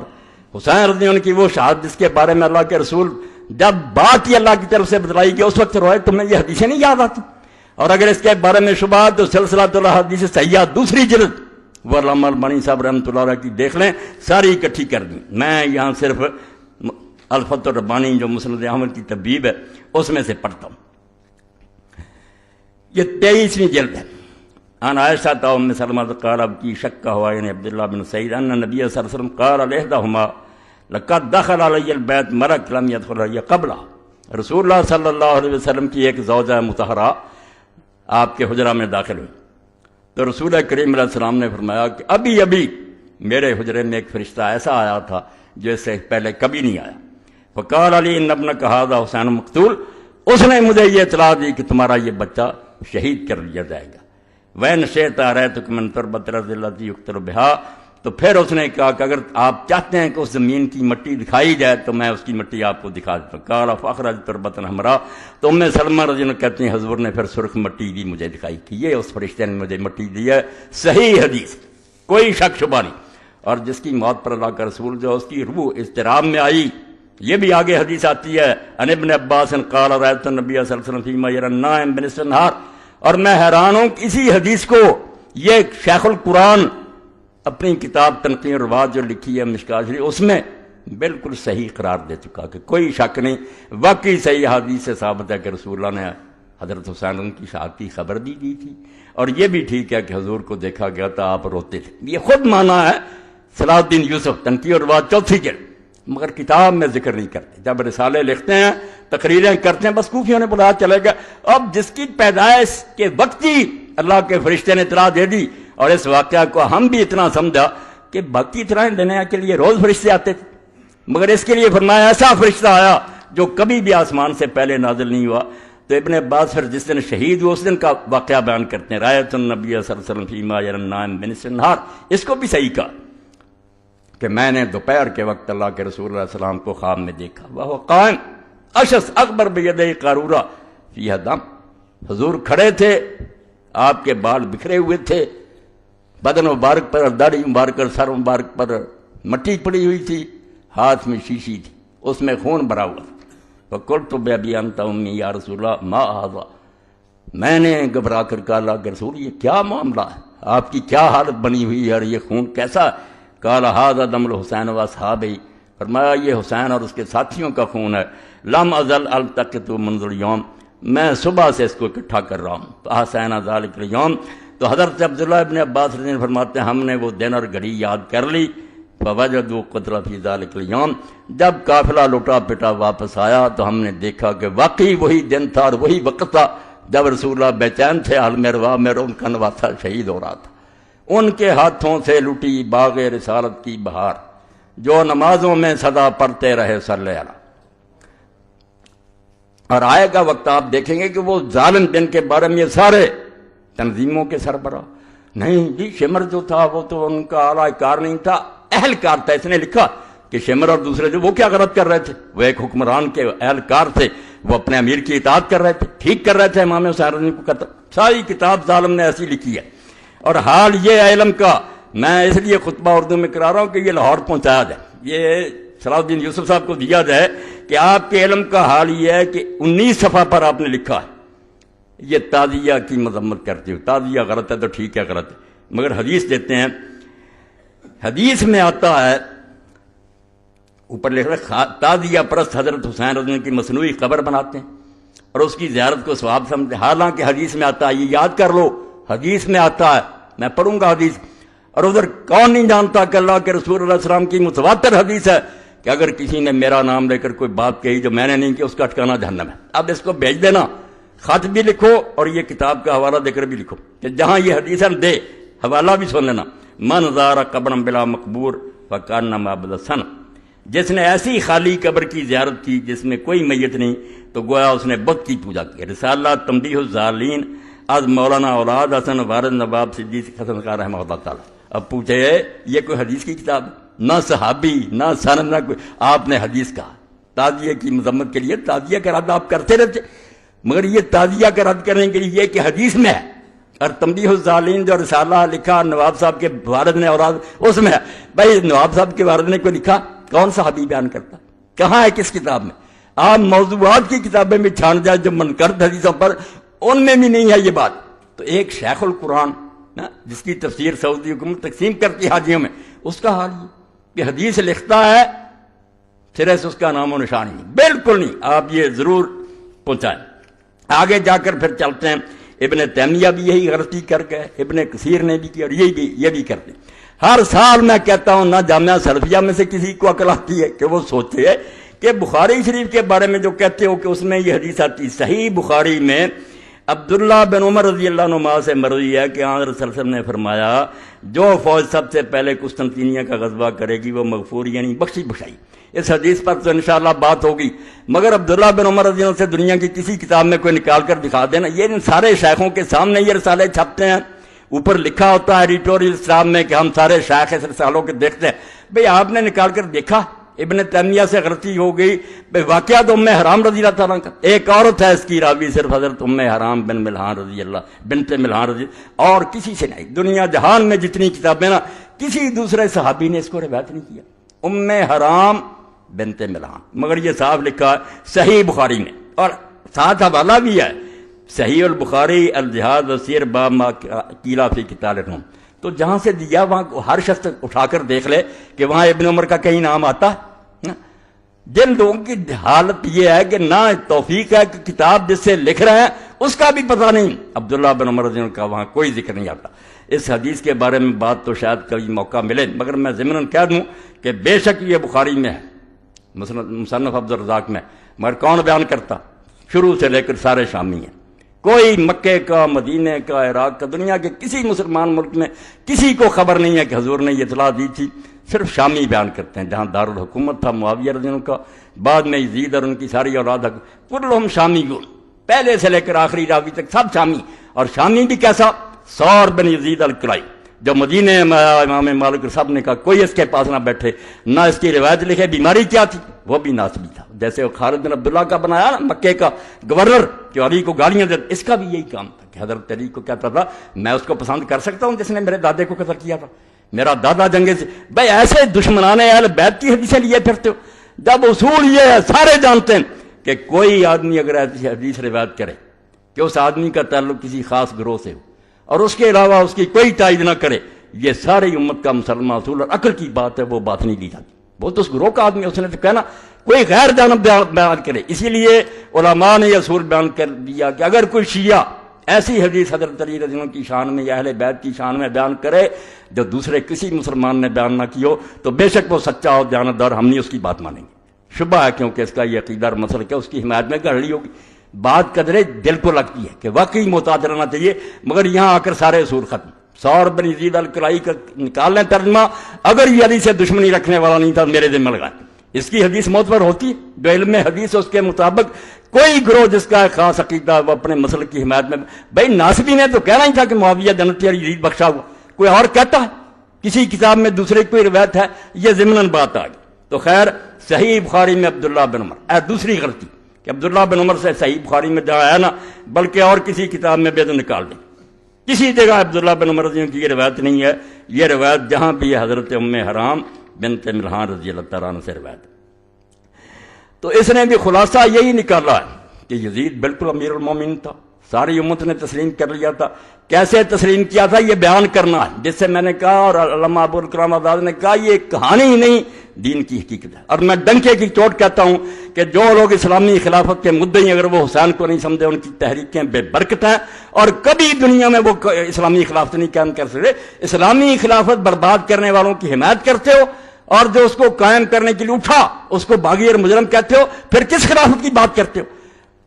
حسین رضی اللہ کی وہ شہادت جس کے بارے میں اللہ کے رسول جب بات ہی اللہ کی طرف سے بتلائی گئی اس وقت روئے، تمہیں یہ حدیثیں نہیں یاد آتی؟ اور اگر اس کے بارے میں شبہ تو سلسلۃ الحدیث صحیحہ دوسری جلد وہ علامہ البانی صاحب رحمۃ اللہ علیہ کی دیکھ لیں، ساری اکٹھی کر دیں۔ میں یہاں صرف الفتح الربانی جو مسند احمد کی طبیب ہے اس میں سے پڑھتا ہوں۔ یہ 23ویں جلد ہے۔ ان عائشہ ام سلمہ قال اب کی شک ہوا یعنی عبداللہ بن سعید ان نبی صلی اللہ علیہ وسلم قال لإحداهما لقد دخل علی البیت ملک لم يدخل علی قبلہ۔ رسول اللہ صلی اللہ علیہ وسلم کی ایک زوجہ مطہرہ آپ کے حجرہ میں داخل ہوئی تو رسول کریم علیہ السلام نے فرمایا کہ ابھی ابھی میرے حجرے میں ایک فرشتہ ایسا آیا تھا جو اس سے پہلے کبھی نہیں آیا۔ فقال علی ان ابنک ھذا حسین مقتول، اس نے مجھے یہ اطلاع دی کہ تمہارا یہ بچہ شہید کر دیا جائے گا۔ وَإِنْ شِئْتَ أَرَأَيْتُكَ مِنْ تُرْبَةِ الْأَرْضِ الَّتِي يُقْتَلُ بِهَا، تو پھر اس نے کہا کہ اگر آپ چاہتے ہیں کہ اس زمین کی مٹی دکھائی جائے تو میں اس کی مٹی آپ کو دکھا دیتا ہوں۔ قال فأخرج تربة حمراء، تو ام سلمہ رضی اللہ کہتی ہیں حضور نے پھر سرخ مٹی دی مجھے دکھائی کہ یہ اس فرشتے نے مجھے مٹی دی ہے۔ صحیح حدیث، کوئی شک شبہ نہیں۔ اور جس کی موت پر اللہ کا رسول جو اس کی روح اضطراب میں آئی، یہ بھی آگے حدیث آتی ہے ان ابن عباس قال رأيت النبي صلی اللہ علیہ وسلم فيما يرى النائم بنصف النهار، اور میں حیران ہوں کہ اسی حدیث کو یہ شیخ القرآن اپنی کتاب تنقیح الروات جو لکھی ہے مشکات شریف اس میں بالکل صحیح قرار دے چکا کہ کوئی شک نہیں، واقعی صحیح حدیث سے ثابت ہے کہ رسول اللہ نے حضرت حسین کی شہادت کی خبر دی تھی۔ اور یہ بھی ٹھیک ہے کہ حضور کو دیکھا گیا تھا، آپ روتے تھے، یہ خود مانا ہے صلاح الدین یوسف تنقیح الروات 4 جلد، مگر کتاب میں ذکر نہیں کرتے۔ جب رسالے لکھتے ہیں، تقریریں کرتے ہیں، بس کوفیوں نے بلایا چلے گا۔ اب جس کی پیدائش کے وقت ہی اللہ کے فرشتے نے اطلاع دے دی، اور اس واقعہ کو ہم بھی اتنا سمجھا کہ باقی اطلاع دینے کے لیے روز فرشتے آتے تھے، مگر اس کے لیے فرمایا ایسا فرشتہ آیا جو کبھی بھی آسمان سے پہلے نازل نہیں ہوا۔ تو ابن عباس پھر جس دن شہید ہوئے اس دن کا واقعہ بیان کرتے ہیں، رأیت النبی صلی اللہ علیہ وسلم فیما یری النائم بنصف النہار، اس کو بھی صحیح کہا کہ میں نے دوپہر کے وقت اللہ کے رسول علیہ السلام کو خواب میں دیکھا، وہ قائم اشس اکبر بیدہ قارورہ فیہا دم، حضور کھڑے تھے، آپ کے بال بکھرے ہوئے تھے، بدن مبارک پر داڑھی مبارک اور سر مبارک پر مٹی پڑی ہوئی تھی، ہاتھ میں شیشی تھی، اس میں خون بھرا ہوا تھا۔ فقلت بأبی انت امی یا رسول اللہ ما ھذا، میں نے گھبرا کر کہا اللہ کے رسول یہ کیا معاملہ ہے، آپ کی کیا حالت بنی ہوئی ہے اور یہ خون کیسا؟ قال ھذا دم الحسین واصحابہ، فرمایا یہ حسین اور اس کے ساتھیوں کا خون ہے۔ لم ازل التقط منذ اليوم، میں صبح سے اس کو اکٹھا کر رہا ہوں۔ فاحسن ذلک اليوم، تو حضرت عبداللہ ابن عباس رضی اللہ عنہ فرماتے ہیں ہم نے وہ دن اور گھڑی یاد کر لی۔ فوجدوا قتل فی ذلک اليوم، جب قافلہ لوٹا پٹا واپس آیا تو ہم نے دیکھا کہ واقعی وہی دن تھا اور وہی وقت تھا جب رسول اللہ بے چین تھے عالم ارواح میں، ان کا نواسا شہید ہو رہا تھا، ان کے ہاتھوں سے لٹی باغ رسالت کی بہار، جو نمازوں میں صدا پڑھتے رہے صلی اللہ۔ اور آئے گا وقت آپ دیکھیں گے کہ وہ ظالم جن کے بارے میں یہ سارے تنظیموں کے سربراہ، نہیں جی شمر جو تھا وہ تو ان کا اعلیٰ کار نہیں تھا، اہلکار تھا۔ اس نے لکھا کہ شمر اور دوسرے جو وہ کیا غلط کر رہے تھے، وہ ایک حکمران کے اہلکار تھے، وہ اپنے امیر کی اطاعت کر رہے تھے، ٹھیک کر رہے تھے امام حسین رضی کو قتل۔ ساری کتاب ظالم نے ایسی لکھی ہے۔ اور حال یہ علم کا، میں اس لیے خطبہ اردو میں کرا رہا ہوں کہ یہ لاہور پہنچایا جائے، یہ صلاح الدین یوسف صاحب کو دیا جائے کہ آپ کے علم کا حال یہ ہے کہ 19 صفحہ پر آپ نے لکھا ہے یہ تعزیہ کی مذمت کرتے ہو، تعزیہ غلط ہے تو ٹھیک ہے غلط ہے، مگر حدیث دیتے ہیں، حدیث میں آتا ہے اوپر لکھ رہا تعزیہ پرست حضرت حسین رضی اللہ کی مصنوعی قبر بناتے ہیں اور اس کی زیارت کو ثواب سمجھتے ہیں، حالانکہ حدیث میں آتا ہے، یہ یاد کر لو حدیث میں آتا ہے، میں پڑھوں گا حدیث۔ اور ادھر کون نہیں جانتا کہ اللہ کے رسول اللہ علیہ وسلم کی متواتر حدیث ہے کہ اگر کسی نے میرا نام لے کر کوئی بات کہی جو میں نے نہیں کی، اس کا ٹھکانہ جہنم ہے۔ اب اس کو بھیج دینا، خط بھی لکھو اور یہ کتاب کا حوالہ دے کر بھی لکھو کہ جہاں یہ حدیث ہے دے حوالہ بھی سن لینا، من زار قبرا بلا مقبور فکانما عبد السن، جس نے ایسی خالی قبر کی زیارت کی جس میں کوئی میت نہیں تو گویا اس نے بت کی پوجا کی۔ رسالہ تنبیہ الظالین از مولانا اولاد حسن وارد نواب صدیق حسن خان رحمہ اللہ تعالیٰ۔ اب پوچھے یہ کوئی حدیث کی کتاب؟ نہ صحابی نہ سند نہ کوئی، آپ نے حدیث کہا تعزیہ کی مذمت کے لیے، تعزیہ کا رد آپ کرتے رہتے، مگر یہ تعزیہ کا رد کرنے کے لیے یہ کہ حدیث میں ہے، اور تنبیہ الظالین جو رسالہ لکھا نواب صاحب کے والد نے اولاد اس میں ہے۔ بھائی نواب صاحب کے والد نے کوئی لکھا؟ کون صحابی بیان کرتا؟ کہاں ہے کس کتاب میں؟ آپ موضوعات کی کتابیں میں چھان جائے جو منکرد حدیثوں پر، ان میں بھی نہیں ہے یہ بات۔ تو ایک شیخ القرآن جس کی تفسیر سعودی حکومت تقسیم کرتی حاجیوں میں، اس کا حال یہ کہ حدیث لکھتا ہے سرے سے اس کا نام و نشان نہیں، بالکل نہیں۔ آپ یہ ضرور پہنچائیں۔ آگے جا کر پھر چلتے ہیں، ابن تیمیہ بھی یہی غلطی کر گئے، ابن کثیر نے بھی کی، اور یہ بھی کرتے ہیں۔ ہر سال میں کہتا ہوں نہ جامعہ سلفیہ میں سے کسی کو عقل آتی ہے کہ وہ سوچے کہ بخاری شریف کے بارے میں جو کہتے ہو کہ اس میں یہ حدیث آتی، صحیح بخاری میں عبداللہ بن عمر رضی اللہ عنہ سے مروی ہے کہ حضرت صلی اللہ علیہ وسلم نے فرمایا جو فوج سب سے پہلے قسطنطنیہ کا غزوہ کرے گی وہ مغفور یعنی بخشی بخشائی۔ اس حدیث پر تو انشاءاللہ بات ہوگی، مگر عبداللہ بن عمر رضی اللہ سے دنیا کی کسی کتاب میں کوئی نکال کر دکھا دینا۔ یہ ان سارے شیخوں کے سامنے یہ رسالے چھپتے ہیں، اوپر لکھا ہوتا ہے ایڈیٹوریل اسلام میں کہ ہم سارے شیخ اس رسالوں کے دیکھتے ہیں۔ بھئی آپ نے نکال کر دیکھا ابن تیمیہ سے غلطی ہو گئی، واقعات ام حرام رضی اللہ تعالیٰ کا، ایک عورت ہے اس کی راوی صرف حضرت ام حرام بن ملحان رضی اللہ بنت ملحان رضی اللہ، اور کسی سے نہیں، دنیا جہان میں جتنی کتابیں نا کسی دوسرے صحابی نے اس کو روایت نہیں کیا، ام حرام بنت ملحان، مگر یہ صاف لکھا ہے صحیح بخاری میں، اور ساتھ حوالہ بھی ہے صحیح البخاری الجہاد وسیر باب ما قیل فی قتال الروم۔ تو جہاں سے دیا وہاں ہر شخص اٹھا کر دیکھ لے کہ وہاں ابن عمر کا کہیں نام آتا ہے۔ جن لوگوں کی حالت یہ ہے کہ نہ توفیق ہے کہ کتاب جس سے لکھ رہے ہیں اس کا بھی پتہ نہیں، عبداللہ بن عمر رضی اللہ عنہ کا وہاں کوئی ذکر نہیں آتا۔ اس حدیث کے بارے میں بات تو شاید کبھی موقع ملے، مگر میں ضمناً کہہ دوں کہ بے شک یہ بخاری میں ہے، مصنف عبد الرزاق میں، مگر کون بیان کرتا؟ شروع سے لے کر سارے شامی ہیں، کوئی مکے کا، مدینے کا، عراق کا، دنیا کے کسی مسلمان ملک میں کسی کو خبر نہیں ہے کہ حضور نے یہ اطلاع دی تھی، صرف شامی بیان کرتے ہیں۔ جہاں دارالحکومت تھا معاویہ رضی اللہ عنہ کا، بعد میں یزید اور ان کی ساری اولاد، کلہم شامیون، پہلے سے لے کر آخری راوی تک سب شامی، اور شامی بھی کیسا؟ سور بن یزید الکلائی، جو مدینے میں آیا امام مالک سب نے کہا کوئی اس کے پاس نہ بیٹھے، نہ اس کی روایت لکھے، بیماری کیا تھی؟ وہ بھی ناسبی تھا، جیسے وہ خالد بن عبداللہ کا بنایا نا مکے کا گورنر جو علی کو گالیاں دیتا، اس کا بھی یہی کام تھا کہ حضرت علی کو کہتا تھا میں اس کو پسند کر سکتا ہوں جس نے میرے دادے کو قتل کیا تھا، میرا دادا جنگے سے۔ بھائی ایسے دشمنان اہل بیت کی حدیثیں لیے پھرتے ہو، جب اصول یہ ہے سارے جانتے ہیں کہ کوئی آدمی اگر ایسی حدیث روایت کرے کہ اس آدمی کا تعلق کسی خاص گروہ سے ہو اور اس کے علاوہ اس کی کوئی تائید نہ کرے، یہ ساری امت کا مسلمان اصول اور عقل کی بات ہے، وہ بات نہیں لی جاتی۔ وہ تو اس گروہ کا آدمی، اس نے تو کہنا کوئی غیر جانب بیان کرے۔ اسی لیے علماء نے یہ اصول بیان کر دیا کہ اگر کوئی شیعہ ایسی حدیث حضرت علی رضی اللہ عنہ کی شان میں یا اہل بیت کی شان میں بیان کرے جو دوسرے کسی مسلمان نے بیان نہ کی ہو، تو بے شک وہ سچا اور دیانتدار، ہم نہیں اس کی بات مانیں گے۔ شبہ ہے کیونکہ اس کا یہ عقیدہ اور مسلک ہے، اس کی حمایت میں گڑ لی ہوگی۔ بات قدرے دل کو لگتی ہے کہ واقعی متاثر ہونا چاہیے، مگر یہاں آ کر سارے اصول ختم۔ سور بن یزید الکلائی کا نکال لیں ترجمہ، اگر یہ علی سے دشمنی رکھنے والا نہیں تھا میرے ذمہ لگائے، اس کی حدیث معتبر ہوتی ہے؟ جو علم حدیث ہے اس کے مطابق کوئی گروہ جس کا خاص عقیدہ وہ اپنے مسلک کی حمایت میں، بھائی ناصبی نے تو کہنا ہی تھا کہ معاویہ جنتی اور یزید بخشا ہوا، کوئی اور کہتا ہے؟ کسی کتاب میں دوسرے کوئی روایت ہے؟ یہ ضمناً بات آ گئی۔ تو خیر صحیح بخاری میں عبداللہ بن عمر، دوسری غلطی کہ عبداللہ بن عمر سے صحیح بخاری میں جہاں ہے نا، بلکہ اور کسی کتاب میں بھی تو نکال دیں، کسی جگہ عبداللہ بن عمر رضی اللہ کی یہ روایت نہیں ہے۔ یہ روایت جہاں بھی حضرت ام حرام بنت ملحان رضی اللہ تعالیٰ عنہ سے روایت۔ تو اس نے بھی خلاصہ یہی نکالا ہے کہ یزید بالکل امیر المومنین تھا، ساری امت نے تسلیم کر لیا تھا۔ کیسے تسلیم کیا تھا یہ بیان کرنا ہے، جس سے میں نے کہا اور علامہ ابوالکلام آزاد نے کہا یہ کہانی ہی نہیں دین کی حقیقت ہے۔ اور میں ڈنکے کی چوٹ کہتا ہوں کہ جو لوگ اسلامی خلافت کے مدعی اگر وہ حسین کو نہیں سمجھے ان کی تحریکیں بے برکت ہیں اور کبھی دنیا میں وہ اسلامی خلافت نہیں قائم کر سکتے۔ اسلامی خلافت برباد کرنے والوں کی حمایت کرتے ہو اور جو اس کو قائم کرنے کے لیے اٹھا اس کو باغی اور مجرم کہتے ہو، پھر کس خلافت کی بات کرتے ہو؟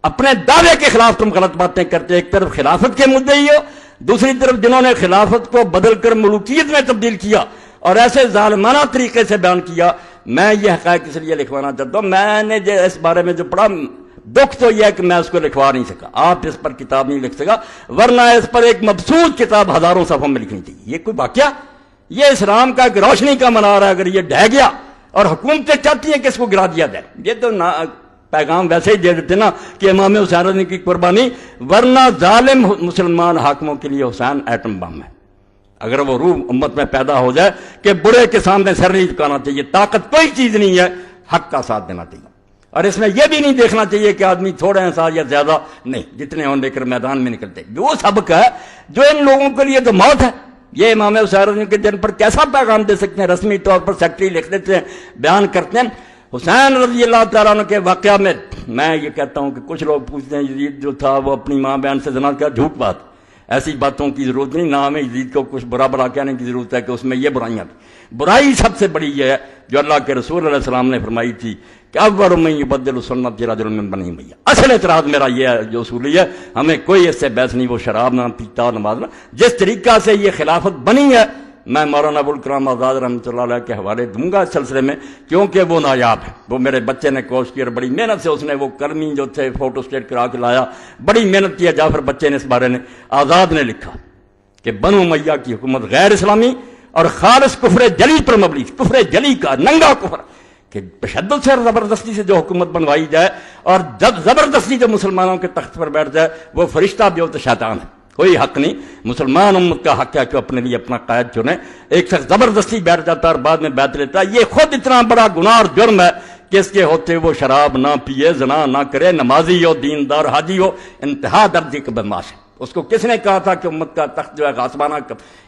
اپنے دعوے کے خلاف تم غلط باتیں کرتے ہو۔ ایک طرف خلافت کے مدعی ہو، دوسری طرف جنہوں نے خلافت کو بدل کر ملوکیت میں تبدیل کیا اور ایسے ظالمانہ طریقے سے بیان کیا۔ میں یہ حقائق اس لیے لکھوانا چاہتا ہوں، میں نے اس بارے میں جو پڑھا دکھ تو یہ ہے کہ میں اس کو لکھوا نہیں سکا، آپ اس پر کتاب نہیں لکھ سکا، ورنہ اس پر ایک مبسوط کتاب ہزاروں صفحوں میں لکھنی چاہیے۔ یہ کوئی واقعہ، یہ اسلام کا ایک روشنی کا منار ہے، اگر یہ ڈھہ گیا اور حکومتیں چاہتی ہیں کہ اس کو گرا دیا جائے، یہ تو پیغام ویسے ہی دے دیتے نا کہ امام حسین کی قربانی، ورنہ ظالم مسلمان حاکموں کے لیے حسین ایٹم بم ہے۔ اگر وہ روح امت میں پیدا ہو جائے کہ برے کے سامنے سر نہیں جھکانا چاہیے، طاقت کوئی چیز نہیں ہے، حق کا ساتھ دینا چاہیے۔ اور اس میں یہ بھی نہیں دیکھنا چاہیے کہ آدمی تھوڑے ہیں ساتھ یا زیادہ، نہیں، جتنے ہوں لے کر میدان میں نکلتے۔ وہ سبق ہے جو ان لوگوں کے لیے تو موت ہے۔ یہ امام حسین کے دن پر کیسا پیغام دے سکتے ہیں؟ رسمی طور پر سیکٹری لکھ دیتے ہیں، بیان کرتے ہیں۔ حسین رضی اللہ تعالیٰ عنہ کے واقعہ میں یہ کہتا ہوں کہ کچھ لوگ پوچھتے ہیں یزید جو تھا وہ اپنی ماں بہن سے زنا کیا، جھوٹ بات، ایسی باتوں کی ضرورت نہیں، نہ ہمیں یزید کو کچھ برا برا کہنے کی ضرورت ہے کہ اس میں یہ برائیاں تھیں۔ برائی سب سے بڑی یہ ہے جو اللہ کے رسول علیہ السلام نے فرمائی تھی کہ اول من یبدل سنت رجل من بنی امیہ۔ اصل اعتراض میرا یہ ہے جو اصولی ہے، ہمیں کوئی اس سے بحث نہیں، وہ شراب نہ پیتا نماز نہ، جس طریقہ سے یہ خلافت بنی ہے میں مولانا ابوالکلام آزاد رحمۃ اللہ علیہ کے حوالے دوں گا اس سلسلے میں، کیونکہ وہ نایاب ہے۔ وہ میرے بچے نے کوشش کی اور بڑی محنت سے اس نے وہ کرمی جو تھے فوٹو اسٹیٹ کرا کے لایا، بڑی محنت کی ہے جعفر بچے نے اس بارے میں۔ آزاد نے لکھا کہ بنو امیہ کی حکومت غیر اسلامی اور خالص کفر جلی پر مبنی، کفر جلی کا ننگا کفر، کہ تشدد سے زبردستی سے جو حکومت بنوائی جائے اور جب زبردستی جو مسلمانوں کے تخت پر بیٹھ جائے، وہ فرشتہ بھی ہو تو شیطان ہے، کوئی حق نہیں۔ مسلمان امت کا حق ہے کہ اپنے لیے اپنا قائد چنے۔ ایک شخص زبردستی بیٹھ جاتا ہے اور بعد میں بیعت لیتا ہے، یہ خود اتنا بڑا گناہ اور جرم ہے کہ اس کے ہوتے وہ شراب نہ پیے، زنا نہ کرے، نمازی ہو، دیندار حاجی ہو، انتہا درجے کا بدماش ہے۔ اس کو کس نے کہا تھا کہ امت کا تخت جو ہے غاصبانہ،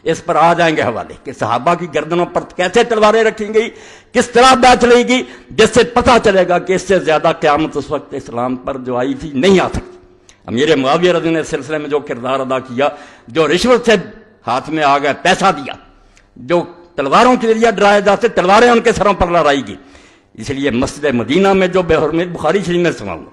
اس پر آ جائیں گے حوالے کہ صحابہ کی گردنوں پر کیسے تلواریں رکھی گئی، کس طرح بیعت چلے گی، جس سے پتہ چلے گا کہ اس سے زیادہ قیامت اس وقت اسلام پر جو آئی تھی نہیں آ سکتی۔ امیر معاویہ رضی اللہ عنہ نے اس سلسلے میں جو کردار ادا کیا، جو رشوت سے ہاتھ میں آ گیا، پیسہ دیا، جو تلواروں کے ذریعے ڈرائے جاتے تلواریں ان کے سروں پر لڑائی گی۔ اس لیے مسجد مدینہ میں جو بے حرمت بخاری شریف میں سناؤں،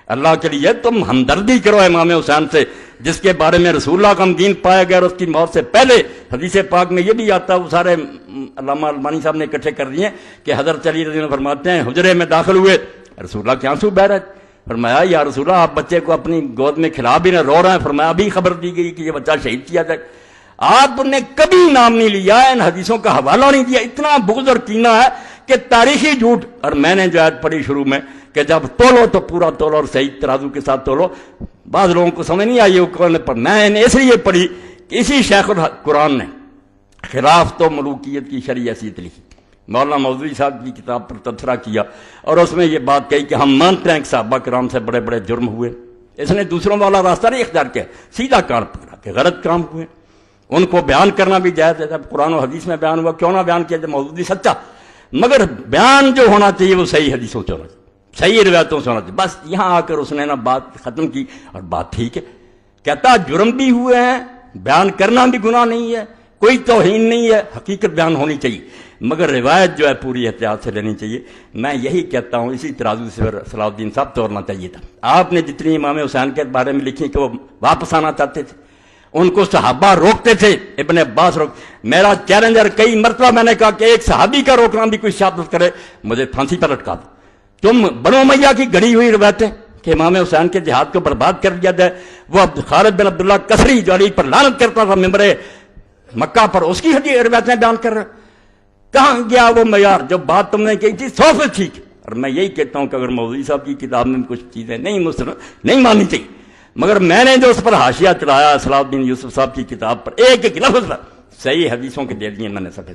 اللہ کے لیے تم ہمدردی کرو امام حسین سے، جس کے بارے میں رسول اللہ کا دین پایا گیا اور اس کی موت سے پہلے حدیث پاک میں یہ بھی آتا ہے، وہ سارے علامہ البانی صاحب نے اکٹھے کر دیے کہ حضرت علی رضی اللہ عنہ فرماتے ہیں حجرے میں داخل ہوئے، رسول اللہ کے آنسو بہہ رہے تھے، فرمایا یا رسول اللہ آپ بچے کو اپنی گود میں کھلا بھی نہ، رو رہے ہیں، فرمایا ابھی خبر دی گئی کہ یہ بچہ شہید کیا جائے۔ آپ نے کبھی نام نہیں لیا، ان حدیثوں کا حوالہ نہیں دیا، اتنا بغض اور کینہ ہے کہ تاریخی جھوٹ۔ اور میں نے جو آیت پڑھی شروع میں کہ جب تولو تو پورا تولو اور صحیح ترازو کے ساتھ تولو، بعض لوگوں کو سمجھ نہیں آئی وہ قرآن پر، میں نے اس لیے پڑھی کہ اسی شیخ القرآن نے خلاف تو ملوکیت کی شرعی حیثیت لکھی، مولانا مودودی صاحب کی کتاب پر تبصرہ کیا اور اس میں یہ بات کہی کہ ہم مانتے ہیں کہ صحابہ کرام سے بڑے بڑے جرم ہوئے، اس نے دوسروں والا راستہ نہیں اختیار کیا، سیدھا کان پکڑا کہ غلط کام ہوئے، ان کو بیان کرنا بھی جائز ہے، جب قرآن و حدیث میں بیان ہوا کیوں نہ بیان کیا جائے، مودودی سچا، مگر بیان جو ہونا چاہیے وہ صحیح حدیثوں سے ہونا چاہیے، صحیح روایتوں سے ہونا چاہیے۔ بس یہاں آ کر اس نے نا بات ختم کی اور بات ٹھیک ہے، کہتا جرم بھی ہوئے ہیں، بیان کرنا بھی گناہ نہیں ہے، کوئی توہین نہیں ہے، حقیقت بیان ہونی چاہیے۔ مگر روایت جو ہے پوری احتیاط سے لینی چاہیے. میں یہی کہتا ہوں اسی ترازو سے صلاح الدین صاحب توڑنا چاہیے تھا. آپ نے جتنی امام حسین کے بارے میں لکھی کہ وہ واپس آنا چاہتے تھے، ان کو صحابہ روکتے تھے، ابن عباس میرا چیلنجر کئی مرتبہ میں نے کہا کہ ایک صحابی کا روکنا بھی کوئی شہادت کرے مجھے پھانسی پر لٹکا دو. تم بنو امیہ کی گڑی ہوئی روایتیں کہ امام حسین کے جہاد کو برباد کر دیا جائے، وہ خالد بن عبداللہ کسری جو علی پر لعنت کرتا تھا ممبر مکہ پر، اس کی روایتیں بیان کر رہے. کہاں گیا وہ معیار؟ جو بات تم نے کہی تھی 100% ٹھیک. اور میں یہی کہتا ہوں کہ اگر مودودی صاحب کی کتاب میں کچھ چیزیں نہیں ماننی چاہیے، مگر میں نے جو اس پر حاشیہ چلایا صلاح الدین یوسف صاحب کی کتاب پر ایک ایک لفظ پر صحیح حدیثوں کے دے دیے میں نے صفحے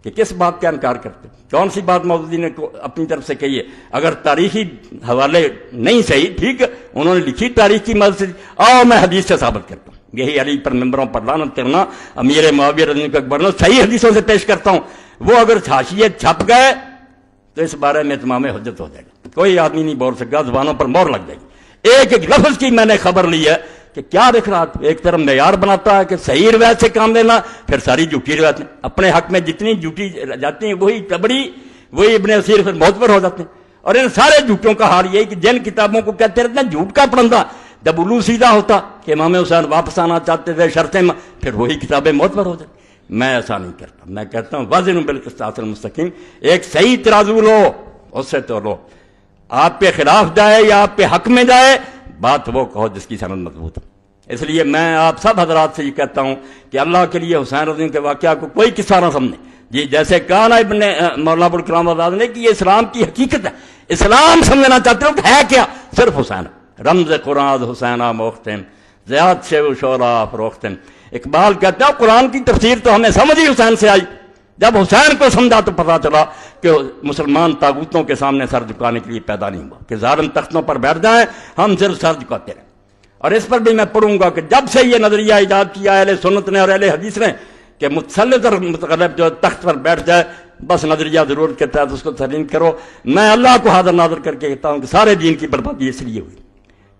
کہ کس بات کا انکار کرتے، کون سی بات مودودی نے اپنی طرف سے کہی ہے. اگر تاریخی حوالے نہیں صحیح ٹھیک، انہوں نے لکھی تاریخ کی مدد سے، آؤ میں حدیث سے ثابت کرتا ہوں. یہی علی پر ممبروں پر لعنت کرنا، امیر معاویہ رضی اللہ عنہ کو برنا صحیح حدیثوں سے پیش کرتا ہوں. وہ اگر حاشیے چھپ گئے تو اس بارے میں اتمام حجت ہو جائے گا، کوئی آدمی نہیں بول سکتا، زبانوں پر مور لگ جائے گی. ایک ایک لفظ کی میں نے خبر لی ہے کہ کیا لکھ رہا تھا. ایک طرف معیار بناتا ہے کہ صحیح روایت سے کام لینا، پھر ساری جھوٹی روایت اپنے حق میں جتنی جھوٹی جاتی ہیں وہی تبڑی وہی ابن اسیر پھر معتبر ہو جاتے ہیں. اور ان سارے جھوٹوں کا حال یہ کہ جن کتابوں کو کہتے رہتے ہیں جھوٹ کا پرندہ، جب الو سیدھا ہوتا کہ امام حسین واپس آنا چاہتے تھے شرطیں، پھر وہی کتابیں معتبر ہو جاتی. میں ایسا نہیں کرتا، میں کہتا ہوں وازن بالقسطاس المستقیم، ایک صحیح ترازو لو اس سے تو لو. آپ کے خلاف جائے یا آپ کے حق میں جائے، بات وہ کہو جس کی سند مضبوط ہے. اس لیے میں آپ سب حضرات سے یہ کہتا ہوں کہ اللہ کے لیے حسین رضی کے واقعہ کو کوئی قصہ نہ سمجھے. جی جیسے کہا نا ابن مولانا ابوالکلام آزاد نے کہ یہ اسلام کی حقیقت ہے، اسلام سمجھنا چاہتے ہو ہے کیا؟ صرف حسین. رمز قرآن حسینہ موختم زیاد سے و شعرا فروختم. اقبال کہتا ہے قرآن کی تفسیر تو ہمیں سمجھ ہی حسین سے آئی. جب حسین کو سمجھا تو پتا چلا کہ مسلمان طاغوتوں کے سامنے سر جھکانے کے لیے پیدا نہیں ہوا کہ ظالم تختوں پر بیٹھ جائیں، ہم صرف سر جھکاتے رہیں. اور اس پر بھی میں پڑھوں گا کہ جب سے یہ نظریہ ایجاد کیا اہل سنت نے اور اہل حدیث نے کہ متسلط اور متغلب جو تخت پر بیٹھ جائے، بس نظریہ ضرورت کے تحت اس کو تسلیم کرو. میں اللہ کو حاضر ناظر کر کے کہتا ہوں کہ سارے دین کی بربادی اس لیے ہوئی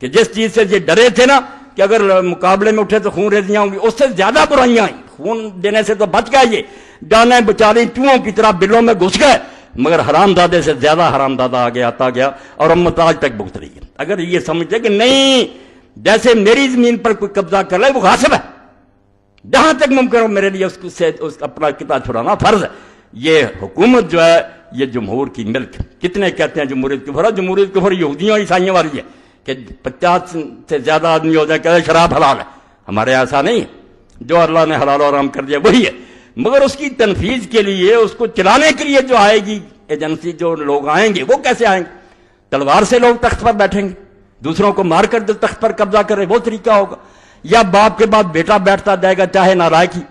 کہ جس چیز سے یہ ڈرے تھے نا کہ اگر مقابلے میں اٹھے تو خون ریزیاں ہوں گی، اس سے زیادہ برائیاں آئیں. خون دینے سے تو بچ گئے، یہ جانیں بچاری چوہوں کی طرح بلوں میں گھس گئے، مگر حرام دادے سے زیادہ حرام دادا آگے آتا گیا اور امت آج تک بھگت رہی ہے. اگر یہ سمجھتے کہ نہیں جیسے میری زمین پر کوئی قبضہ کر لے وہ غاصب ہے، جہاں تک ممکن ہو میرے لیے اس سے اپنا کتا چھڑانا فرض ہے. یہ حکومت جو ہے یہ جمہور کی ملک. کتنے کہتے ہیں جمہوریت کفر ہے؟ جمہوریت کفر یہودیوں عیسائیوں والی ہے کہ 50 سے زیادہ آدمی ہو جائے کہ شراب حلال ہے. ہمارے ایسا نہیں ہے، جو اللہ نے حلال و حرام کر دیا وہی ہے. مگر اس کی تنفیذ کے لیے، اس کو چلانے کے لیے جو آئے گی ایجنسی، جو لوگ آئیں گے وہ کیسے آئیں گے؟ تلوار سے لوگ تخت پر بیٹھیں گے، دوسروں کو مار کر جو تخت پر قبضہ کرے وہ طریقہ ہوگا، یا باپ کے بعد بیٹا بیٹھتا جائے گا چاہے نالائکی.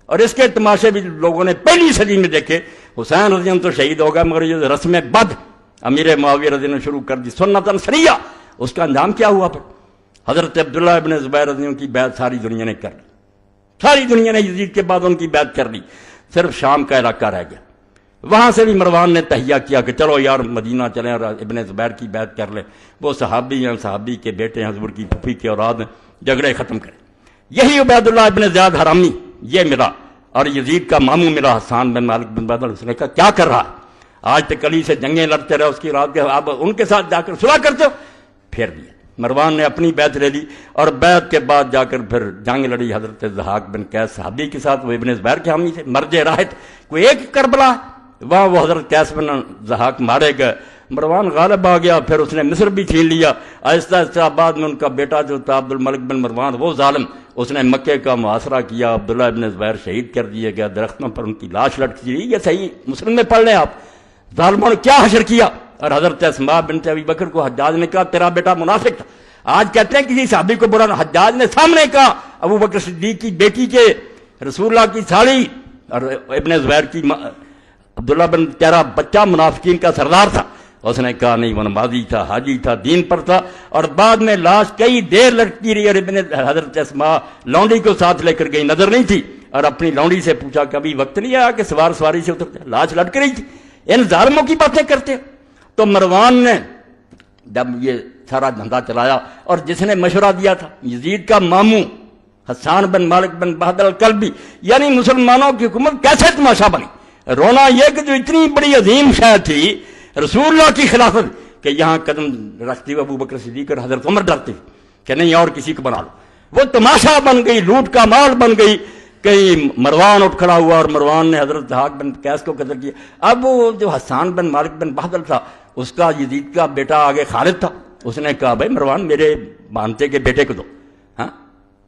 اور اس کے تماشے بھی لوگوں نے پہلی صدی میں دیکھے. حسین رضی اللہ تو شہید ہو گئے، مگر یہ رسم بد امیر معاویہ رضی اللہ نے شروع کر دی سنتاً سریہ، اس کا انجام کیا ہوا؟ پھر حضرت عبداللہ ابن زبیر رضی اللہ کی بیعت ساری دنیا نے کر لی، ساری دنیا نے یزید کے بعد ان کی بیعت کر لی. صرف شام کا علاقہ رہ گیا. وہاں سے بھی مروان نے تہیہ کیا کہ چلو یار مدینہ چلیں اور ابن زبیر کی بیعت کر لیں. وہ صحابی ہیں، صحابی کے بیٹے ہیں، حضور کی پھوپھی کے اولاد ہیں، جھگڑے ختم کریں. یہی عبید اللہ ابن زیاد حرامی یہ ملا، اور یزید کا ماموں ملا حسان بن مالک بن بدر. اس نے کہا کیا کر رہا ہے؟ آج تک علی سے جنگیں لڑتے رہے، اس کی رات کے آپ ان کے ساتھ جا کر صلح کرتے ہو. پھر دیا مروان نے اپنی بیعت لے لی، اور بیعت کے بعد جا کر پھر جنگ لڑی حضرت ضحاک بن قیس صحابی کے ساتھ. وہ ابن زبیر کے حامی تھے، مرج راحت کوئی ایک کربلا، وہاں وہ حضرت قیس بن ضحاک مارے گئے. مروان غالب آ گیا، پھر اس نے مصر بھی چھین لیا. آہستہ آہستہ بعد میں ان کا بیٹا جو تھا عبد الملک بن مروان، وہ ظالم، اس نے مکے کا محاصرہ کیا. عبداللہ ابن زبیر شہید کر دیے گیا، درختوں پر ان کی لاش لٹکی رہی. یہ صحیح مسلم میں پڑھ لیں آپ، ظالموں نے کیا حشر کیا. اور حضرت اسماء بنت ابی بکر کو حجاج نے کہا تیرا بیٹا منافق تھا. آج کہتے ہیں کسی صحابی کو برا، حجاج نے سامنے کہا ابو بکر صدیق کی بیٹی کے، رسول اللہ کی سالی اور ابن زبیر کی عبداللہ بن تیرا بچہ منافقین کا سردار تھا. اس نے کہا نہیں، وہ نمازی تھا، حاجی تھا، دین پر تھا. اور بعد میں لاش کئی دیر لٹکی رہی، اور ابن حضرت اسماء لونڈی کو ساتھ لے کر گئی، نظر نہیں تھی. اور اپنی لونڈی سے پوچھا کبھی وقت نہیں آیا کہ سواری سے اتر جائے؟ لاش لٹک رہی تھی. ان ظالموں کی باتیں کرتے. تو مروان نے جب یہ سارا دھندا چلایا، اور جس نے مشورہ دیا تھا یزید کا ماموں حسان بن مالک بن بہادر الکلبی، یعنی مسلمانوں کی حکومت کیسے تماشا بنی. رونا یہ کہ جو اتنی بڑی عظیم شے تھی رسول اللہ کی خلافت کہ یہاں قدم رکھتے ہوئے ابو بکر صدیق اور حضرت عمر ڈرتے کہ نہیں اور کسی کو بنا لو، وہ تماشا بن گئی، لوٹ کا مال بن گئی. کہیں مروان اٹھ کھڑا ہوا اور مروان نے حضرت حاق بن قیس کو قتل کیا. اب وہ جو حسان بن مالک بن بہدل تھا اس کا یزید کا بیٹا آگے خالد تھا، اس نے کہا بھائی مروان میرے بانتے کے بیٹے کو دو، ہاں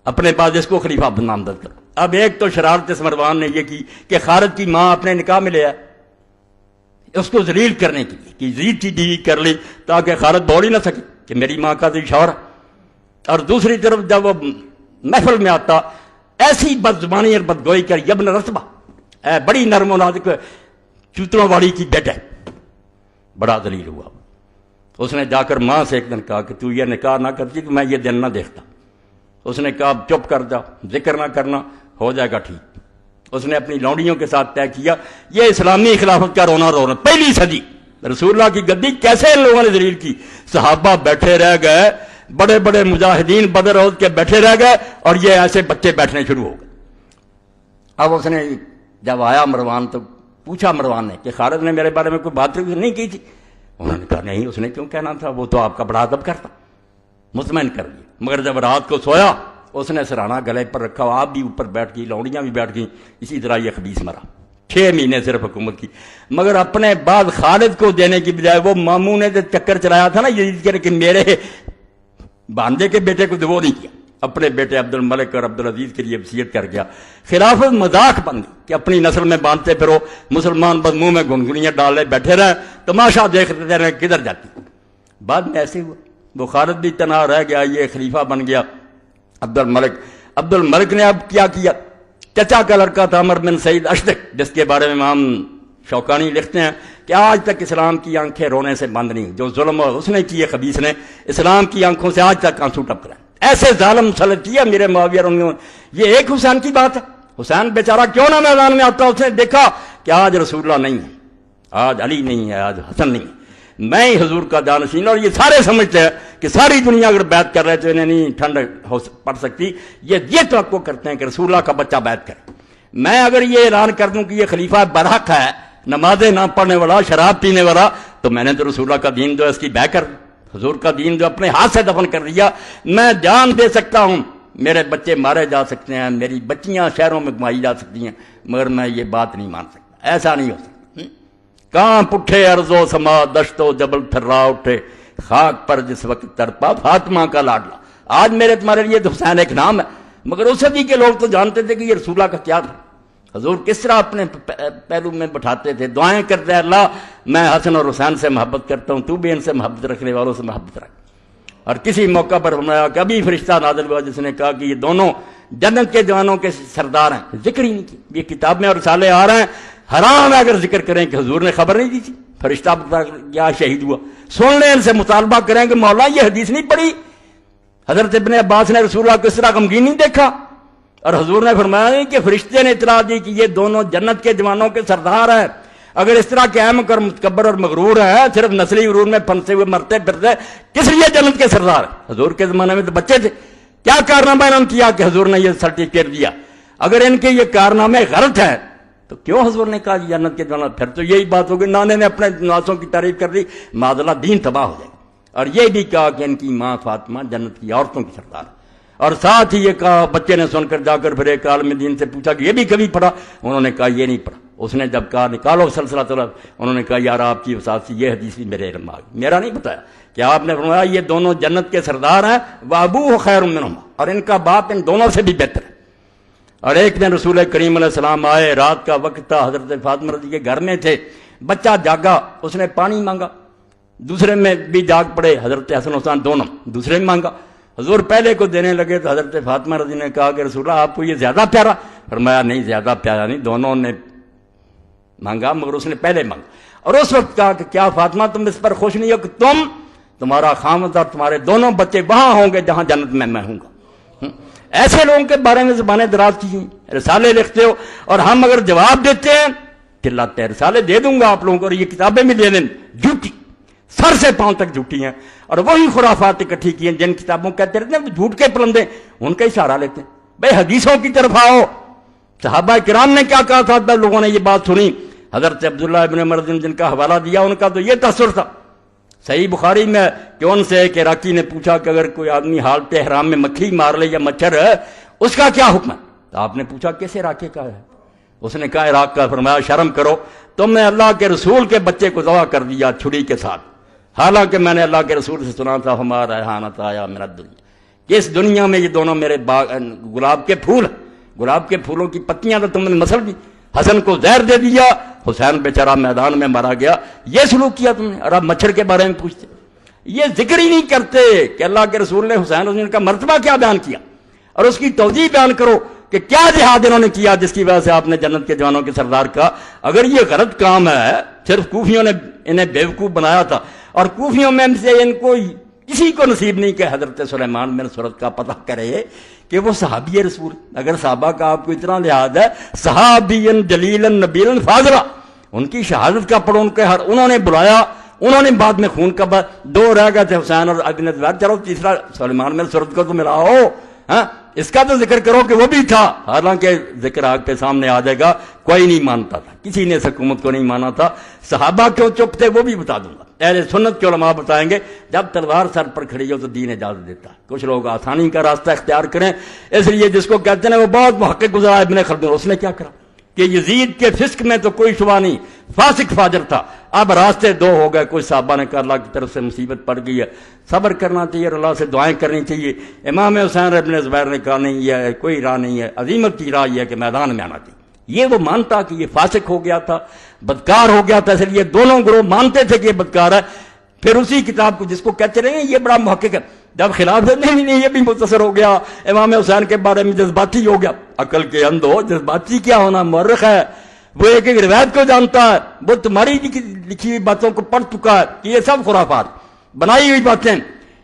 اپنے بعد اس کو خلیفہ نامزد کرو. اب ایک تو شرارت اس مروان نے یہ کی کہ خالد کی ماں اپنے نکاح میں لے آئے اس کو ذلیل کرنے کے لیے کہ یزید کی بیوی کر لی تاکہ خالد بول ہی نہ سکے کہ میری ماں کا تو شوہر ہے. اور دوسری طرف جب وہ محفل میں آتا ایسی بد زبانی اور بدگوئی کر یبن رتبہ اے بڑی نرم و نازک چوتروں والی کی بیٹا، بڑا ذلیل ہوا. اس نے جا کر ماں سے ایک دن کہا کہ تو یہ نکاح نہ کرتی تو میں یہ دن نہ دیکھتا. اس نے کہا چپ کر جا، ذکر نہ کرنا، ہو جائے گا ٹھیک. اس نے اپنی لونڈیوں کے ساتھ طے کیا یہ اسلامی خلافت کا رونا رونا. پہلی صدی رسول اللہ کی گدی کیسے ان لوگوں نے ذلیل کی. صحابہ بیٹھے رہ گئے، بڑے بڑے مجاہدین بدر احد کے بیٹھے رہ گئے اور یہ ایسے بچے بیٹھنے شروع ہو گئے. اب اس نے جب آیا مروان تو پوچھا مروان نے کہ خالد نے میرے بارے میں کوئی بات نہیں کی تھی. انہوں نے کہا نہیں، اس نے کیوں کہنا تھا، وہ تو آپ کا بڑا ادب کرتا. مطمئن کر دیا. مگر جب رات کو سویا اس نے سرانہ گلے پر رکھا، آپ بھی اوپر بیٹھ گئی، لونڈیاں بھی بیٹھ گئیں. اسی طرح یہ خبیث مرا. 6 مہینے صرف حکومت کی. مگر اپنے بعد خالد کو دینے کی بجائے وہ ماموں نے جو چکر چلایا تھا نا یزید کے کہ میرے باندے کے بیٹے کو وہ نہیں کیا، اپنے بیٹے عبد الملک اور عبد العزیز کے لیے وصیت کر گیا. خلافت مذاق بن گئی کہ اپنی نسل میں باندھتے پھرو، مسلمان بس منہ میں گنگنیاں ڈالے بیٹھے رہے، تماشا دیکھتے رہے کدھر جاتی. بعد میں ایسے ہوا وہ خالد بھی تنہا رہ گیا، یہ خلیفہ بن گیا عبد الملک. عبد الملک نے اب کیا کیا، چچا کا لڑکا تھا عمر بن سعید اشدق جس کے بارے میں امام شوکانی لکھتے ہیں کہ آج تک اسلام کی آنکھیں رونے سے بند نہیں. جو ظلم اس نے کیے خبیث نے اسلام کی آنکھوں سے آج تک آنسو ٹپک رہے ہیں. ایسے ظالم مسلط کیا میرے معاویہ. یہ ایک حسین کی بات ہے. حسین بیچارہ کیوں نہ میدان میں آتا، اس نے دیکھا کہ آج رسول اللہ نہیں ہے، آج علی نہیں ہے، آج حسن نہیں ہے، میں ہی حضور کا جانشین. اور یہ سارے سمجھتے ہیں کہ ساری دنیا اگر بیعت کر رہے تو انہیں نہیں ٹھنڈ پڑ سکتی. یہ توقع کرتے ہیں کہ رسول اللہ کا بچہ بیعت کرے. میں اگر یہ اعلان کر دوں کہ یہ خلیفہ برحق ہے، نمازیں نہ پڑھنے والا، شراب پینے والا، تو میں نے تو رسول اللہ کا دین جو ہے اس کی بیع کر، حضور کا دین جو اپنے ہاتھ سے دفن کر دیا. میں جان دے سکتا ہوں، میرے بچے مارے جا سکتے ہیں، میری بچیاں شہروں میں گمائی جا سکتی ہیں، مگر میں یہ بات نہیں مان سکتا. ایسا نہیں ہو سکتا. کانپ اٹھے ارض و سما، دشت و جبل تھرا اٹھے، خاک پر جس وقت تڑپا فاطمہ کا لاڈلا. آج میرے تمہارے لیے تو حسین ایک نام ہے، مگر اس صدی کے لوگ تو جانتے تھے کہ یہ رسول اللہ کا کیا تھا. حضور کس طرح اپنے پہلو میں بٹھاتے تھے، دعائیں کرتے ہیں اللہ میں حسن اور حسین سے محبت کرتا ہوں، تو بھی ان سے محبت رکھنے والوں سے محبت رکھ. اور کسی موقع پر فرمایا کہ ابھی فرشتہ نازل ہوا جس نے کہا کہ یہ دونوں جنت کے جوانوں کے سردار ہیں. ذکر ہی نہیں کی. یہ کتاب میں اور رسالے آ رہے ہیں، حرام ہے اگر ذکر کریں کہ حضور نے خبر نہیں دی تھی. فرشتہ کیا شہید ہوا. سن لیں، ان سے مطالبہ کریں کہ مولا یہ حدیث نہیں پڑھی، حضرت ابن عباس نے رسول اللہ کو اس طرح غمگین نہیں دیکھا. اور حضور نے فرمایا کہ فرشتے نے اطلاع دی کہ یہ دونوں جنت کے جوانوں کے سردار ہیں. اگر اس طرح کے احمق اور متکبر اور مغرور ہیں، صرف نسلی غرور میں پھنسے ہوئے مرتے پھرتے، کس لیے جنت کے سردار ہیں؟ حضور کے زمانے میں تو بچے تھے. کیا کارنامہ انہوں نے کیا کہ حضور نے یہ سرٹیفکیٹ دیا؟ اگر ان کے یہ کارنامے غلط ہیں تو کیوں حضور نے کہا جنت کے جوان؟ پھر تو یہی بات ہوگی نانے نے اپنے نواسوں کی تعریف کر دی، معذلہ دین تباہ ہو جائے گا. اور یہ بھی کہا کہ ان کی ماں فاطمہ جنت کی عورتوں کی سردار. اور ساتھ ہی یہ کہا، بچے نے سن کر جا کر پھر ایک عالم دین سے پوچھا کہ یہ بھی کبھی پڑھا؟ انہوں نے کہا یہ نہیں پڑھا. اس نے جب کہا نکالو سلسلہ طلب، انہوں نے کہا یار آپ کی وسعت سے یہ حدیث بھی میرے علم آ گئی. میرا نہیں بتایا کہ آپ نے فرمایا یہ دونوں جنت کے سردار ہیں، وابوہ خیر منہما، اور ان کا باپ ان دونوں سے بھی بہتر ہے. اور ایک دن رسول کریم علیہ السلام آئے، رات کا وقت تھا، حضرت فاطمہ رضی کے گھر میں تھے. بچہ جاگا، اس نے پانی مانگا، دوسرے میں بھی جاگ پڑے، حضرت حسن حسین دونوں، دوسرے میں مانگا. حضور پہلے کو دینے لگے تو حضرت فاطمہ رضی نے کہا کہ رسول اللہ آپ کو یہ زیادہ پیارا؟ فرمایا نہیں زیادہ پیارا نہیں، دونوں نے مانگا مگر اس نے پہلے مانگا. اور اس وقت کہا کہ کیا فاطمہ تم اس پر خوش نہیں ہو کہ تمہارا خامد اور تمہارے دونوں بچے وہاں ہوں گے جہاں جنت میں ہوں گا. ایسے لوگوں کے بارے میں زبانیں دراز کی ہیں، رسالے لکھتے ہو اور ہم اگر جواب دیتے ہیں چلاتے ہیں. رسالے دے دوں گا آپ لوگوں کو اور یہ کتابیں بھی دے دیں، جھوٹی، سر سے پاؤں تک جھوٹی ہیں. اور وہی خرافات اکٹھی کی ہیں جن کتابوں کہتے رہتے ہیں جھوٹ کے پرندے، ان کا ہی سہارا لیتے ہیں. بھائی حدیثوں کی طرف آؤ. صحابہ کرام نے کیا کہا تھا؟ لوگوں نے یہ بات سنی، حضرت عبداللہ ابن عمر جن کا حوالہ دیا ان کا تو یہ تاثر تھا صحیح بخاری میں کہ ان سے ایک عراقی نے پوچھا کہ اگر کوئی آدمی حالت احرام میں مکھی مار لے یا مچھر ہے اس کا کیا حکم ہے؟ تو آپ نے پوچھا کس عراقی کا ہے؟ اس نے کہا عراق کا۔ فرمایا شرم کرو، تم نے اللہ کے رسول کے بچے کو ذبح کر دیا چھری کے ساتھ، حالانکہ میں نے اللہ کے رسول سے سنا تھا ہمارا ریحانۃ آیا میرا دنیا، کہ اس دنیا میں یہ دونوں میرے گلاب کے پھول ہیں، گلاب کے پھولوں کی پتیاں تو تم نے مسل دی، حسن کو زہر دے دیا، حسین بیچارہ میدان میں مارا گیا، یہ سلوک کیا تم نے، اور اب مچھر کے بارے میں پوچھتے۔ یہ ذکر ہی نہیں کرتے کہ اللہ کے رسول نے حسین کا مرتبہ کیا بیان کیا، اور اس کی توضیح بیان کرو کہ کیا جہاد انہوں نے کیا جس کی وجہ سے آپ نے جنت کے جوانوں کے سردار کہا۔ اگر یہ غلط کام ہے، صرف کوفیوں نے انہیں بیوقوف بنایا تھا، اور کوفیوں میں سے ان کو کسی کو نصیب نہیں کہ حضرت سلیمان بن سرد کا پتہ کرے کہ وہ صحابی رسول، اگر صحابہ کا آپ کو اتنا لحاظ ہے، صحابین جلیلن نبیلن فاضلہ، ان کی شہادت کا پڑھو، انہوں نے بلایا، انہوں نے بعد میں خون کا دو رہ گئے تھے حسین اور ابن زبیر، چلو تیسرا سلیمان بن سرد کو تو ملاؤ، ہاں اس کا تو ذکر کرو کہ وہ بھی تھا، حالانکہ ذکر آگ کے سامنے آ جائے گا، کوئی نہیں مانتا تھا، کسی نے اس حکومت کو نہیں مانا تھا۔ صحابہ کیوں چپ تھے وہ بھی بتا دوں گا، اہل سنت کے علماء بتائیں گے، جب تلوار سر پر کھڑی ہو تو دین اجازت دیتا ہے، کچھ لوگ آسانی کا راستہ اختیار کریں، اس لیے جس کو کہتے ہیں وہ بہت محقق گزرا ابن خلدون، اس نے کیا کرا کہ یزید کے فسق میں تو کوئی شبہ نہیں، فاسق فاجر تھا، اب راستے دو ہو گئے، کوئی صحابہ نے کہا اللہ کی طرف سے مصیبت پڑ گئی ہے، صبر کرنا چاہیے اور اللہ سے دعائیں کرنی چاہیے۔ امام حسین ابن زبیر نے کہا نہیں، یہ کوئی راہ نہیں ہے، عظیمت کی راہ یہ ہے کہ میدان میں آنا چاہیے۔ یہ وہ مانتا کہ یہ فاسق ہو گیا تھا، بدکار ہو گیا تھا، اس لیے دونوں گروہ مانتے تھے کہ یہ بدکار ہے، پھر اسی کتاب کو جس کو کہتے رہے یہ بڑا محقق ہے، جب خلاف نہیں یہ بھی متصر ہو گیا، امام حسین کے بارے میں جذباتی ہو گیا، عقل کے اندھو جذباتی کیا ہونا، مورخ ہے، وہ ایک ایک روایت کو جانتا ہے، وہ تمہاری لکھی ہوئی باتوں کو پڑھ چکا ہے کہ یہ سب خرافات بنائی ہوئی باتیں۔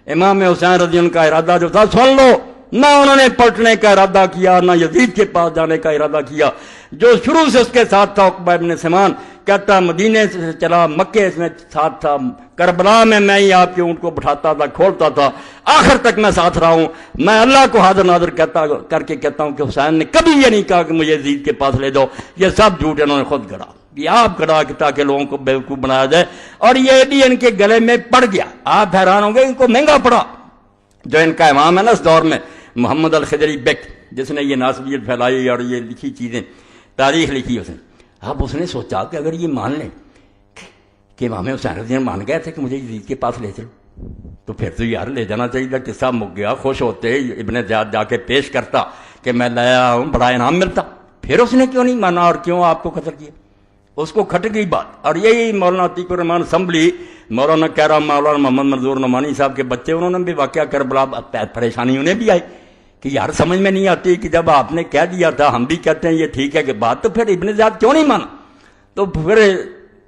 امام حسین رضی اللہ کا ارادہ جو تھا سن لو، نہ انہوں نے پلٹنے کا ارادہ کیا، نہ یزید کے پاس جانے کا ارادہ کیا، جو شروع سے اس کے ساتھ تھا عقبہ ابن سمان، کہتا مدینے سے چلا، مکے میں ساتھ تھا، کربلا میں ہی آپ کے اونٹ کو بٹھاتا تھا، کھولتا تھا، آخر تک میں ساتھ رہا ہوں، میں اللہ کو حاضر ناظر کر کے کہتا ہوں کہ حسین نے کبھی یہ نہیں کہا کہ مجھے یزید کے پاس لے جاؤ، یہ سب جھوٹ انہوں نے خود گڑا، یہ آپ گڑا کہ تاکہ لوگوں کو بیوقوف بنایا جائے، اور یہ بھی ان کے گلے میں پڑ گیا۔ آپ حیران ہوں گے ان کو مہنگا پڑا، جو ان کا امام ہے نا اس دور میں محمد الخضری بیک، جس نے یہ ناسبیت پھیلائی اور یہ لکھی چیزیں، تاریخ لکھی اس نے، اب اس نے سوچا کہ اگر یہ مان لیں کہ امام حسین رضی اللہ مان گئے تھے کہ مجھے یزید کے پاس لے چلو، تو پھر تو یار لے جانا چاہیے تھا، قصہ مک گیا، خوش ہوتے ابن زیاد جا کے پیش کرتا کہ میں لایا ہوں، بڑا انعام ملتا، پھر اس نے کیوں نہیں مانا اور کیوں آپ کو قتل کیا؟ اس کو کھٹ گئی بات۔ اور یہی مولانا عتیق الرحمان اسمبلی، مولانا کہہ مولانا محمد منظور نعمانی صاحب کے بچے، انہوں نے بھی واقعہ کربلا، پریشانی انہیں بھی آئی کہ یار سمجھ میں نہیں آتی کہ جب آپ نے کہہ دیا تھا، ہم بھی کہتے ہیں یہ ٹھیک ہے کہ بات، تو پھر ابن زیاد کیوں نہیں مانا؟ تو پھر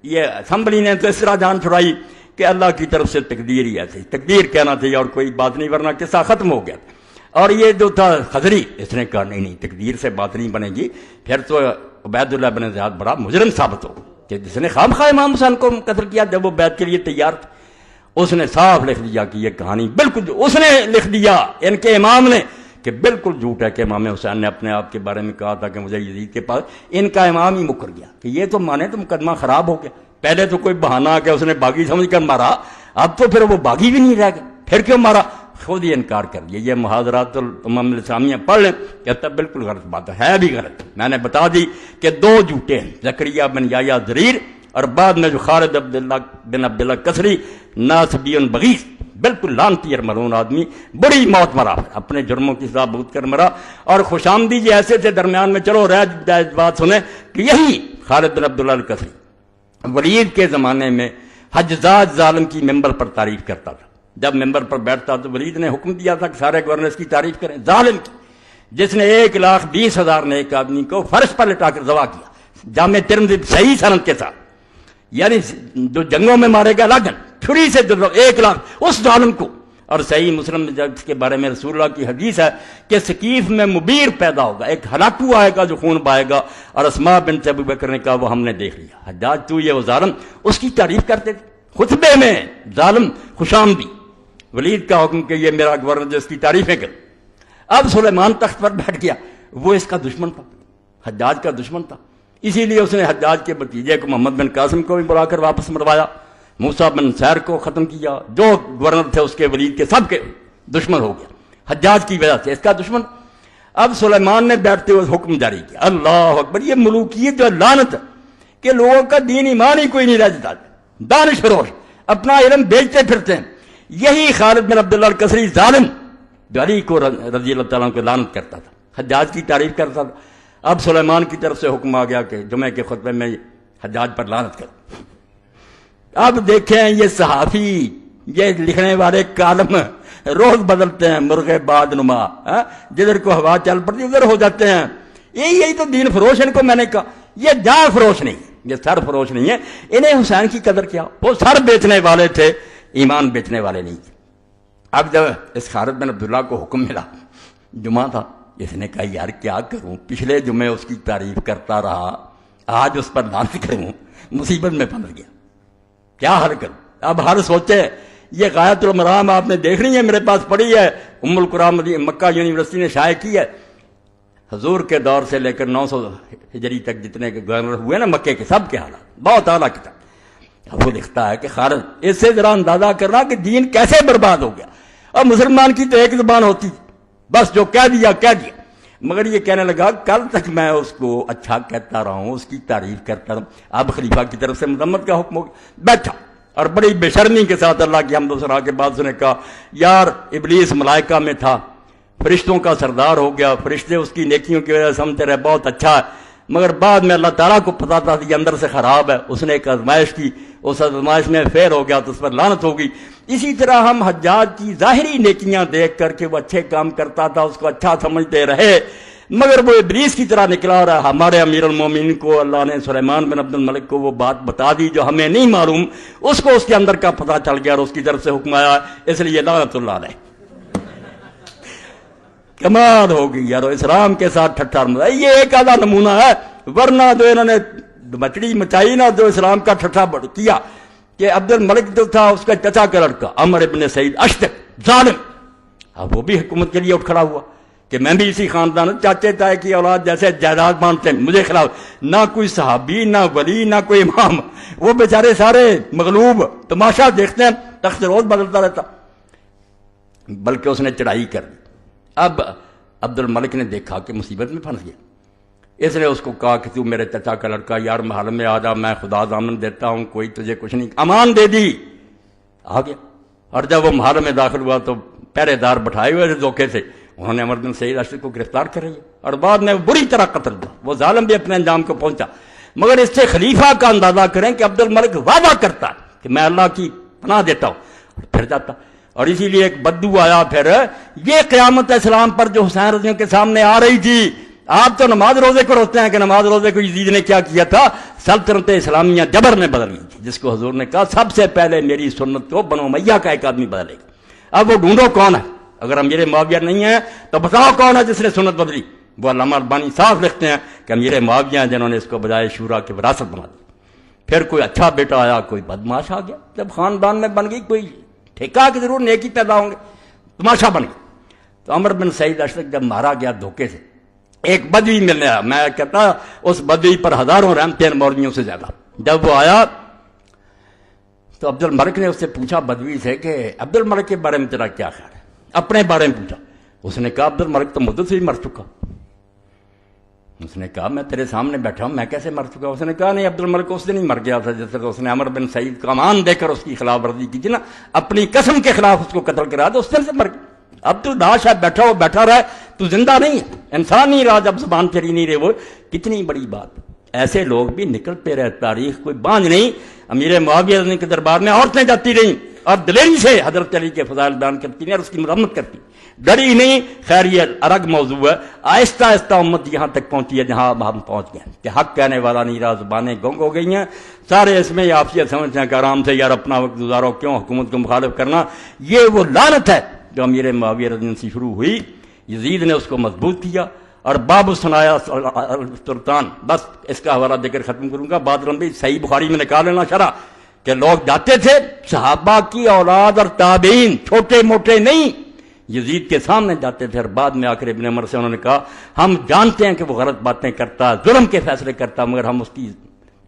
یہ اسمبلی نے تو اس طرح جان چھڑائی کہ اللہ کی طرف سے تقدیر ہی ایسی، تقدیر کہنا چاہیے اور کوئی بات نہیں، ورنہ قصہ ختم ہو گیا۔ اور یہ جو تھا خضری، اس نے کہا نہیں تقدیر سے بات نہیں بنے گی، پھر تو عبید اللہ بن زیاد بڑا مجرم ثابت ہو کہ جس نے خام خواہ امام حسین کو قتل کیا جب وہ بیعت کے لیے تیار تھے۔ اس نے صاف لکھ دیا کہ یہ کہانی بالکل، اس نے لکھ دیا ان کے امام نے کہ بالکل جھوٹ ہے کہ امام حسین نے اپنے آپ کے بارے میں کہا تھا کہ مجھے یزید کے پاس، ان کا امام ہی مکر گیا کہ یہ تو مانے تو مقدمہ خراب ہو گیا، پہلے تو کوئی بہانہ آ کے اس نے باغی سمجھ کر مارا، اب تو پھر وہ باغی بھی نہیں رہ گیا، پھر کیوں مارا؟ خود ہی انکار کر دیا۔ یہ محاضرات الامم الاسلامیہ پڑھ لیں، کہتا بالکل غلط بات ہے بھی غلط، میں نے بتا دی کہ دو جھوٹے ہیں، زکریا بن یحییٰ ضریر اور بعد میں جو خالد بن عبداللہ کسری ناصبی بغیث، بالکل لانتی اور ملعون آدمی، بڑی موت مرا، اپنے جرموں کی سزا بھگت کر مرا، اور خوش آمدیجی ایسے تھے درمیان میں، چلو رہ بات سنیں کہ یہی خالد بن عبداللہ الکسری ولید کے زمانے میں حجاج ظالم کی ممبر پر تعریف کرتا تھا، جب ممبر پر بیٹھتا تو ولید نے حکم دیا تھا کہ سارے گورنرز کی تعریف کریں، ظالم کی، جس نے 1,20,000 نے ایک آدمی کو فرش پر لٹا کر ذبح کیا، جامع ترمذی صحیح سند کے ساتھ، یعنی جو جنگوں میں مارے گا لاگن چھری سے 1,00,000 اس ظالم کو۔ اور صحیح مسلم جس کے بارے میں رسول اللہ کی حدیث ہے کہ ثقیف میں مبیر پیدا ہوگا، ایک ہلاکو آئے گا جو خون بہائے گا، اور اسماء بنت ابی بکر نے کہا وہ ہم نے دیکھ لیا، حجاج تو یہ وہ ظالم، اس کی تعریف کرتے تھے خطبے میں، ظالم خوش آمدی، ولید کا حکم کہ یہ میرا گورنر جس کی تعریفیں کر۔ اب سلیمان تخت پر بیٹھ گیا، وہ اس کا دشمن تھا، حجاج کا دشمن تھا، اسی لیے اس نے حجاج کے بھتیجے کو محمد بن قاسم کو بھی بلا کر واپس مروایا، موسیٰ بن سیر کو ختم کیا، جو گورنر تھے اس کے ولید کے سب کے دشمن ہو گیا حجاج کی وجہ سے، اس کا دشمن۔ اب سلیمان نے بیٹھتے ہوئے حکم جاری کیا، اللہ اکبر، یہ ملوکیت جو لعنت ہے کہ لوگوں کا دین ایمان ہی کوئی نہیں رہ جاتا، دانش فروش اپنا علم بیچتے پھرتے ہیں۔ یہی خالد بن عبداللہ القسری ظالم جو علی کو رضی اللہ تعالیٰ کو لعنت کرتا تھا، حجاج کی تعریف کرتا تھا، اب سلیمان کی طرف سے حکم آ گیا کہ جمعے کے خطبے میں حجاج پر لعنت کرو۔ اب دیکھیں یہ صحافی، یہ لکھنے والے کالم روز بدلتے ہیں، مرغ باد نما، جدھر کو ہوا چل پڑتی ادھر ہو جاتے ہیں۔ یہی تو دین فروش، ان کو میں نے کہا یہ جان فروش نہیں، یہ سر فروش نہیں ہے، انہیں حسین کی قدر کیا، وہ سر بیچنے والے تھے، ایمان بیچنے والے نہیں تھے۔ اب جب اس خالد بن عبداللہ کو حکم ملا، جمعہ تھا، اس نے کہا یار کیا کروں، پچھلے جمعے اس کی تعریف کرتا رہا، آج اس پر لعنت کروں، مصیبت میں پھنس گیا، کیا حل کروں؟ اب ہر سوچے، یہ غایت المرام آپ نے دیکھ رہی ہے، میرے پاس پڑی ہے، ام القرآن مکہ یونیورسٹی نے شائع کی ہے، حضور کے دور سے لے کر 900 ہجری تک جتنے کے گورنر ہوئے نا مکے کے، سب کے حالات، بہت اعلیٰ کتاب۔ اب وہ لکھتا ہے کہ خالد، اس سے ذرا اندازہ کرنا کہ دین کیسے برباد ہو گیا، اور مسلمان کی تو ایک زبان ہوتی، بس جو کہہ دیا کہہ دیا۔ مگر یہ کہنے لگا کل تک میں اس کو اچھا کہتا رہا ہوں، اس کی تعریف کرتا رہا ہوں، اب خلیفہ کی طرف سے مذمت کا حکم ہو گیا، بیٹھا اور بڑی بے شرمی کے ساتھ اللہ کی حمد و ثنا کے بعد اس نے کہا یار ابلیس ملائکہ میں تھا، فرشتوں کا سردار ہو گیا، فرشتے اس کی نیکیوں کی وجہ سے سمجھتے رہے بہت اچھا ہے، مگر بعد میں اللہ تعالیٰ کو پتا تھا کہ اندر سے خراب ہے، اس نے ایک آزمائش کی، اس آزمائش میں فیل ہو گیا تو اس پر لعنت ہو گئی۔ اسی طرح ہم حجاج کی ظاہری نیکیاں دیکھ کر کے وہ اچھے کام کرتا تھا، اس کو اچھا سمجھتے رہے، مگر وہ ابلیس کی طرح نکلا رہا۔ ہمارے امیر المومنین کو اللہ نے سلیمان بن عبد الملک کو وہ بات بتا دی جو ہمیں نہیں معلوم، اس کو اس کے اندر کا پتہ چل گیا اور اس کی طرف سے حکم آیا، اس لیے لعنت اللہ علیہ۔ کمال ہو گئی یار، اسلام کے ساتھ ٹھٹھا مزہ، یہ ایک آدھا نمونہ ہے، ورنہ جو انہوں نے مچڑی مچائی نا، جو اسلام کا ٹھٹھا کیا کہ عبد الملک جو تھا اس کا چچا کا لڑکا عمر ابن سعید اشتک ظالم، اب وہ بھی حکومت کے لیے اٹھ کھڑا ہوا کہ میں بھی اسی خاندان، چاچے تائے کی اولاد جیسے جائیداد مانتے ہیں، مجھے خلاف نہ کوئی صحابی نہ ولی نہ کوئی امام، وہ بیچارے سارے مغلوب، تماشا دیکھتے ہیں، تخت روز بدلتا رہتا، بلکہ اس نے چڑھائی کر دی۔ اب عبد الملک نے دیکھا کہ مصیبت میں پھنس گیا، اس نے اس کو کہا کہ تو میرے چچا کا لڑکا، یار محل میں آ جا، میں خدا ضامن دیتا ہوں، کوئی تجھے کچھ نہیں، امان دے دی، آ گیا۔ اور جب وہ محل میں داخل ہوا تو پہرے دار بٹھائے ہوئے تھے دھوکے سے، انہوں نے عمر بن سعید اشتک کو گرفتار کر رہی ہے اور بعد میں بری طرح قتل ہوا، وہ ظالم بھی اپنے انجام کو پہنچا۔ مگر اس سے خلیفہ کا اندازہ کریں کہ عبد الملک وعدہ کرتا کہ میں اللہ کی پناہ دیتا ہوں اور پھر جاتا، اور اسی لیے ایک بدو آیا پھر، یہ قیامت اسلام پر جو حسین رضی کے سامنے آ رہی تھی۔ آپ تو نماز روزے کو روکتے ہیں کہ نماز روزے کو یزید نے کیا کیا تھا، سلطنت اسلامیہ جبر میں بدل گئی تھی، جس کو حضور نے کہا سب سے پہلے میری سنت کو بنو امیہ کا ایک آدمی بدلے گا۔ اب وہ ڈھونڈو کون ہے، اگر امیر معاویہ نہیں ہے تو بتاؤ کون ہے جس نے سنت بدلی۔ وہ علامہ البانی صاف لکھتے ہیں کہ امیر معاویہ ہیں جنہوں نے اس کو بجائے شورا کی وراثت بنا دی۔ پھر کوئی اچھا بیٹا آیا، کوئی بدماش آ گیا، جب خاندان میں بن گئی کوئی ٹھیکہ کہ ضرور نیکی پیدا ہوں گے، تماشا بن گیا۔ تو عمر بن سعید اشتک جب مارا گیا دھوکے سے، ایک بدوی ملنے آیا، میں کہتا اس بدوی پر ہزاروں رحمتیں مولویوں سے زیادہ۔ جب وہ آیا تو عبد الملک نے اس سے پوچھا بدوی سے کہ عبد الملک کے بارے میں تیرا کیا خیال ہے، اپنے بارے میں پوچھا۔ اس نے کہا عبد الملک تو مدت سے ہی مر چکا۔ اس نے کہا میں تیرے سامنے بیٹھا ہوں، میں کیسے مر چکا؟ اس نے کہا نہیں، عبد الملک اس دن ہی مر گیا تھا جس طرح اس نے عمر بن سعید کا امان دے کر اس کی خلاف ورزی کی تھی نا، اپنی قسم کے خلاف اس کو قتل کرا دیا، اس دن سے مر گیا۔ اب تو لاش ہے، بیٹھا ہو بیٹھا رہا ہے، تو زندہ نہیں ہے، انسان نہیں رہا، جب زبان چلی نہیں رہے، وہ کتنی بڑی بات۔ ایسے لوگ بھی نکلتے رہے، تاریخ کوئی باندھ نہیں۔ امیر معاویہ کے دربار میں عورتیں جاتی رہیں اور دلیری سے حضرت علی کے فضائل بیان کرتی ہیں اور اس کی مرمت کرتی، ڈری نہیں۔ خیر یہ الگ موضوع ہے، آہستہ آہستہ امت یہاں تک پہنچی ہے جہاں ہم پہنچ گئے کہ حق کہنے والا نہیں رہا، زبانیں گنگ ہو گئی ہیں، سارے اس میں آفیت سمجھتے ہیں کہ آرام سے یار اپنا وقت گزارو، کیوں حکومت کو مخالف کرنا۔ یہ وہ لعنت ہے جو امیر معاویہ رضی اللہ عنہ سے شروع ہوئی، یزید نے اس کو مضبوط کیا، اور باب سنایا سلطان، بس اس کا حوالہ دے کر ختم کروں گا، بات لمبی، صحیح بخاری میں نکال لینا شرح، کہ لوگ جاتے تھے صحابہ کی اولاد اور تابعین، چھوٹے موٹے نہیں، یزید کے سامنے جاتے تھے، اور بعد میں آخر ابن عمر سے انہوں نے کہا ہم جانتے ہیں کہ وہ غلط باتیں کرتا، ظلم کے فیصلے کرتا، مگر ہم اس کی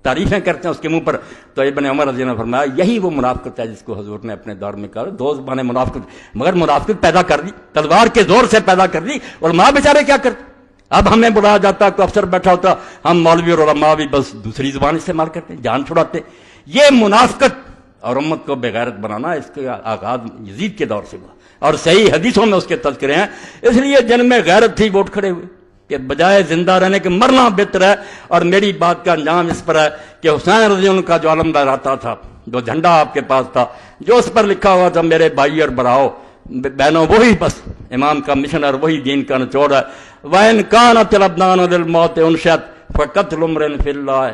تعریفیں کرتے ہیں اس کے منہ پر. تو ابن عمر رضی اللہ عنہ نے فرمایا یہی وہ منافقت ہے جس کو حضور نے اپنے دور میں کہا دو زبانیں منافقت، مگر منافقت پیدا کر دی، تلوار کے زور سے پیدا کر دی. علماء بیچارے کیا کرتے؟ اب ہمیں بلایا جاتا، کوئی افسر بیٹھا ہوتا، ہم مولوی اور علماء بھی بس دوسری زبان استعمال کرتے، جان چھڑاتے. یہ منافقت اور امت کو بے غیرت بنانا اس کا آغاز یزید کے دور سے ہوا، اور صحیح حدیثوں میں اس کے تذکرے ہیں. اس لیے جن میں غیرت تھی وہ اٹھ کھڑے ہوئے کہ بجائے زندہ رہنے کے مرنا بہتر ہے. اور میری بات کا انجام اس پر ہے کہ حسین رضی اللہ عنہ کا جو علم لہراتا تھا، جو جھنڈا آپ کے پاس تھا، جو اس پر لکھا ہوا تھا میرے بھائی اور براؤ بہنوں، وہی بس امام کا مشن اور وہی دین کا نچوڑ ہے. وَإِنْ كَانَتِ الْأَبْدَانُ لِلْمَوْتِ أُنْشِئَتْ فَقَتْلُ امْرٍ فِي اللَّهِ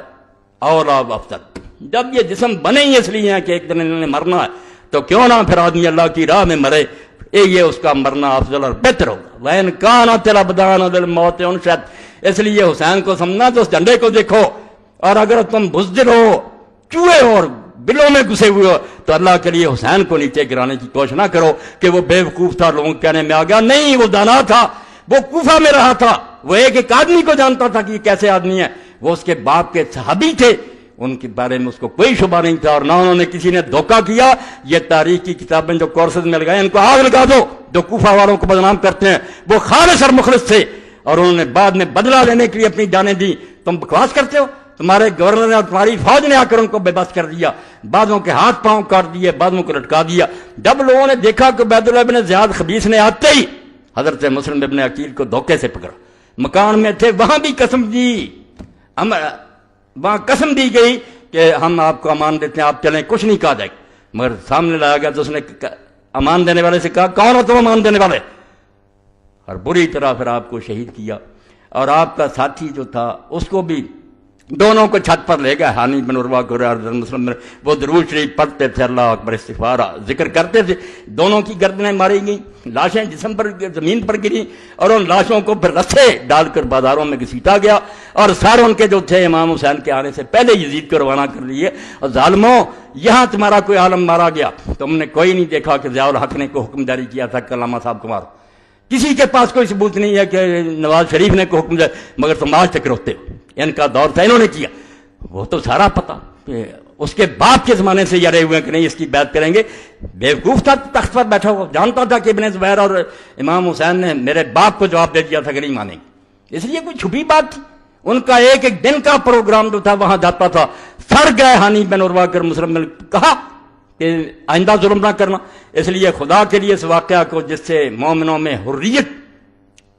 أَوْلَىٰ وَأَفْضَلُ. جب یہ جسم بنے ہی اس لیے ہیں کہ ایک دن انہوں نے مرنا ہے، تو کیوں نہ پھر آدمی اللہ کی راہ میں مرے، یہ اس کا مرنا افضل اور بہتر ہوگا. وَإِنْ كَانَتِ الْأَبْدَانُ لِلْمَوْتِ أُنْشِئَتْ. اس لیے حسین کو سمجھنا تو اس جھنڈے کو دیکھو، اور اگر تم بزدل ہو، چوہے ہو اور بلوں میں گھسے ہوئے ہو، تو اللہ کے لیے حسین کو نیچے گرانے کی کوشش نہ کرو کہ وہ بے وقوف تھا، لوگوں کے کہنے میں آ گیا. نہیں، وہ دانا تھا، وہ کوفہ میں رہا تھا، وہ ایک آدمی کو جانتا تھا کہ یہ کیسے آدمی ہے. وہ اس کے باپ کے صحابی تھے، ان کے بارے میں اس کو کوئی شبہ نہیں تھا، اور نہ انہوں نے کسی نے دھوکہ کیا. یہ تاریخ کی کتابیں جو کورسز میں لگائیں ان کو آگ لگا دو، جو کوفہ والوں کو بدنام کرتے ہیں. وہ خالص اور مخلص تھے، اور انہوں نے بعد میں بدلہ لینے کے لیے اپنی جانیں دی. تم بکواس کرتے ہو، تمہارے گورنر نے اور تمہاری فوج نے آ کر ان کو بے بس کر دیا، بعضوں کے ہاتھ پاؤں کاٹ دیے، بعضوں کو لٹکا دیا. جب لوگوں نے دیکھا کہ عبید اللہ بن زیاد خبیث نے آتے ہی حضرت مسلم ابن عقیل کو دھوکے سے پکڑا، مکان میں تھے، وہاں بھی قسم دی، وہاں قسم دی گئی کہ ہم آپ کو امان دیتے ہیں، آپ چلیں، کچھ نہیں کہا جائے. مگر سامنے لایا گیا تو اس نے امان دینے والے سے کہا کون ہو تم امان دینے والے، اور بری طرح پھر آپ کو شہید کیا. اور آپ کا ساتھی جو تھا اس کو بھی دونوں کو چھت پر لے گئے. ہانی بن عروہ کو مسلم وہ درود شریف پڑھتے تھے، اللہ اکبر استغفار ذکر کرتے تھے. دونوں کی گردنیں ماری گئیں، لاشیں جسم پر زمین پر گری، اور ان لاشوں کو پھر رسے ڈال کر بازاروں میں گھسیٹا گیا. اور سارے ان کے جو تھے امام حسین کے آنے سے پہلے یزید کو روانہ کر لیے. اور ظالموں، یہاں تمہارا کوئی عالم مارا گیا، تم نے کوئی نہیں دیکھا کہ ضیاء الحق نے کو حکم جاری کیا تھا کہ علامہ صاحب کو مارو. کسی کے پاس کوئی ثبوت نہیں ہے کہ نواز شریف نے کو حکم دیا، مگر تم آج تک روتے ہو. ان کا دور تھا، انہوں نے کیا. وہ تو سارا پتا کہ اس کے باپ کے زمانے سے یہ رہے ہوئے ہیں کہ نہیں اس کی بیعت کریں گے. بیوقوف تھا، تخت پر بیٹھا ہوا، جانتا تھا کہ ابن زبیر اور امام حسین نے میرے باپ کو جواب دے دیا تھا کہ نہیں مانیں گے. اس لیے کوئی چھپی بات تھی. ان کا ایک ایک دن کا پروگرام جو تھا وہاں جاتا تھا. سڑ گئے ہانی بن عروہ کر مسلم نے کہا کہ آئندہ ظلم نہ کرنا. اس لیے خدا کے لیے اس واقعہ کو جس سے مومنوں میں حریت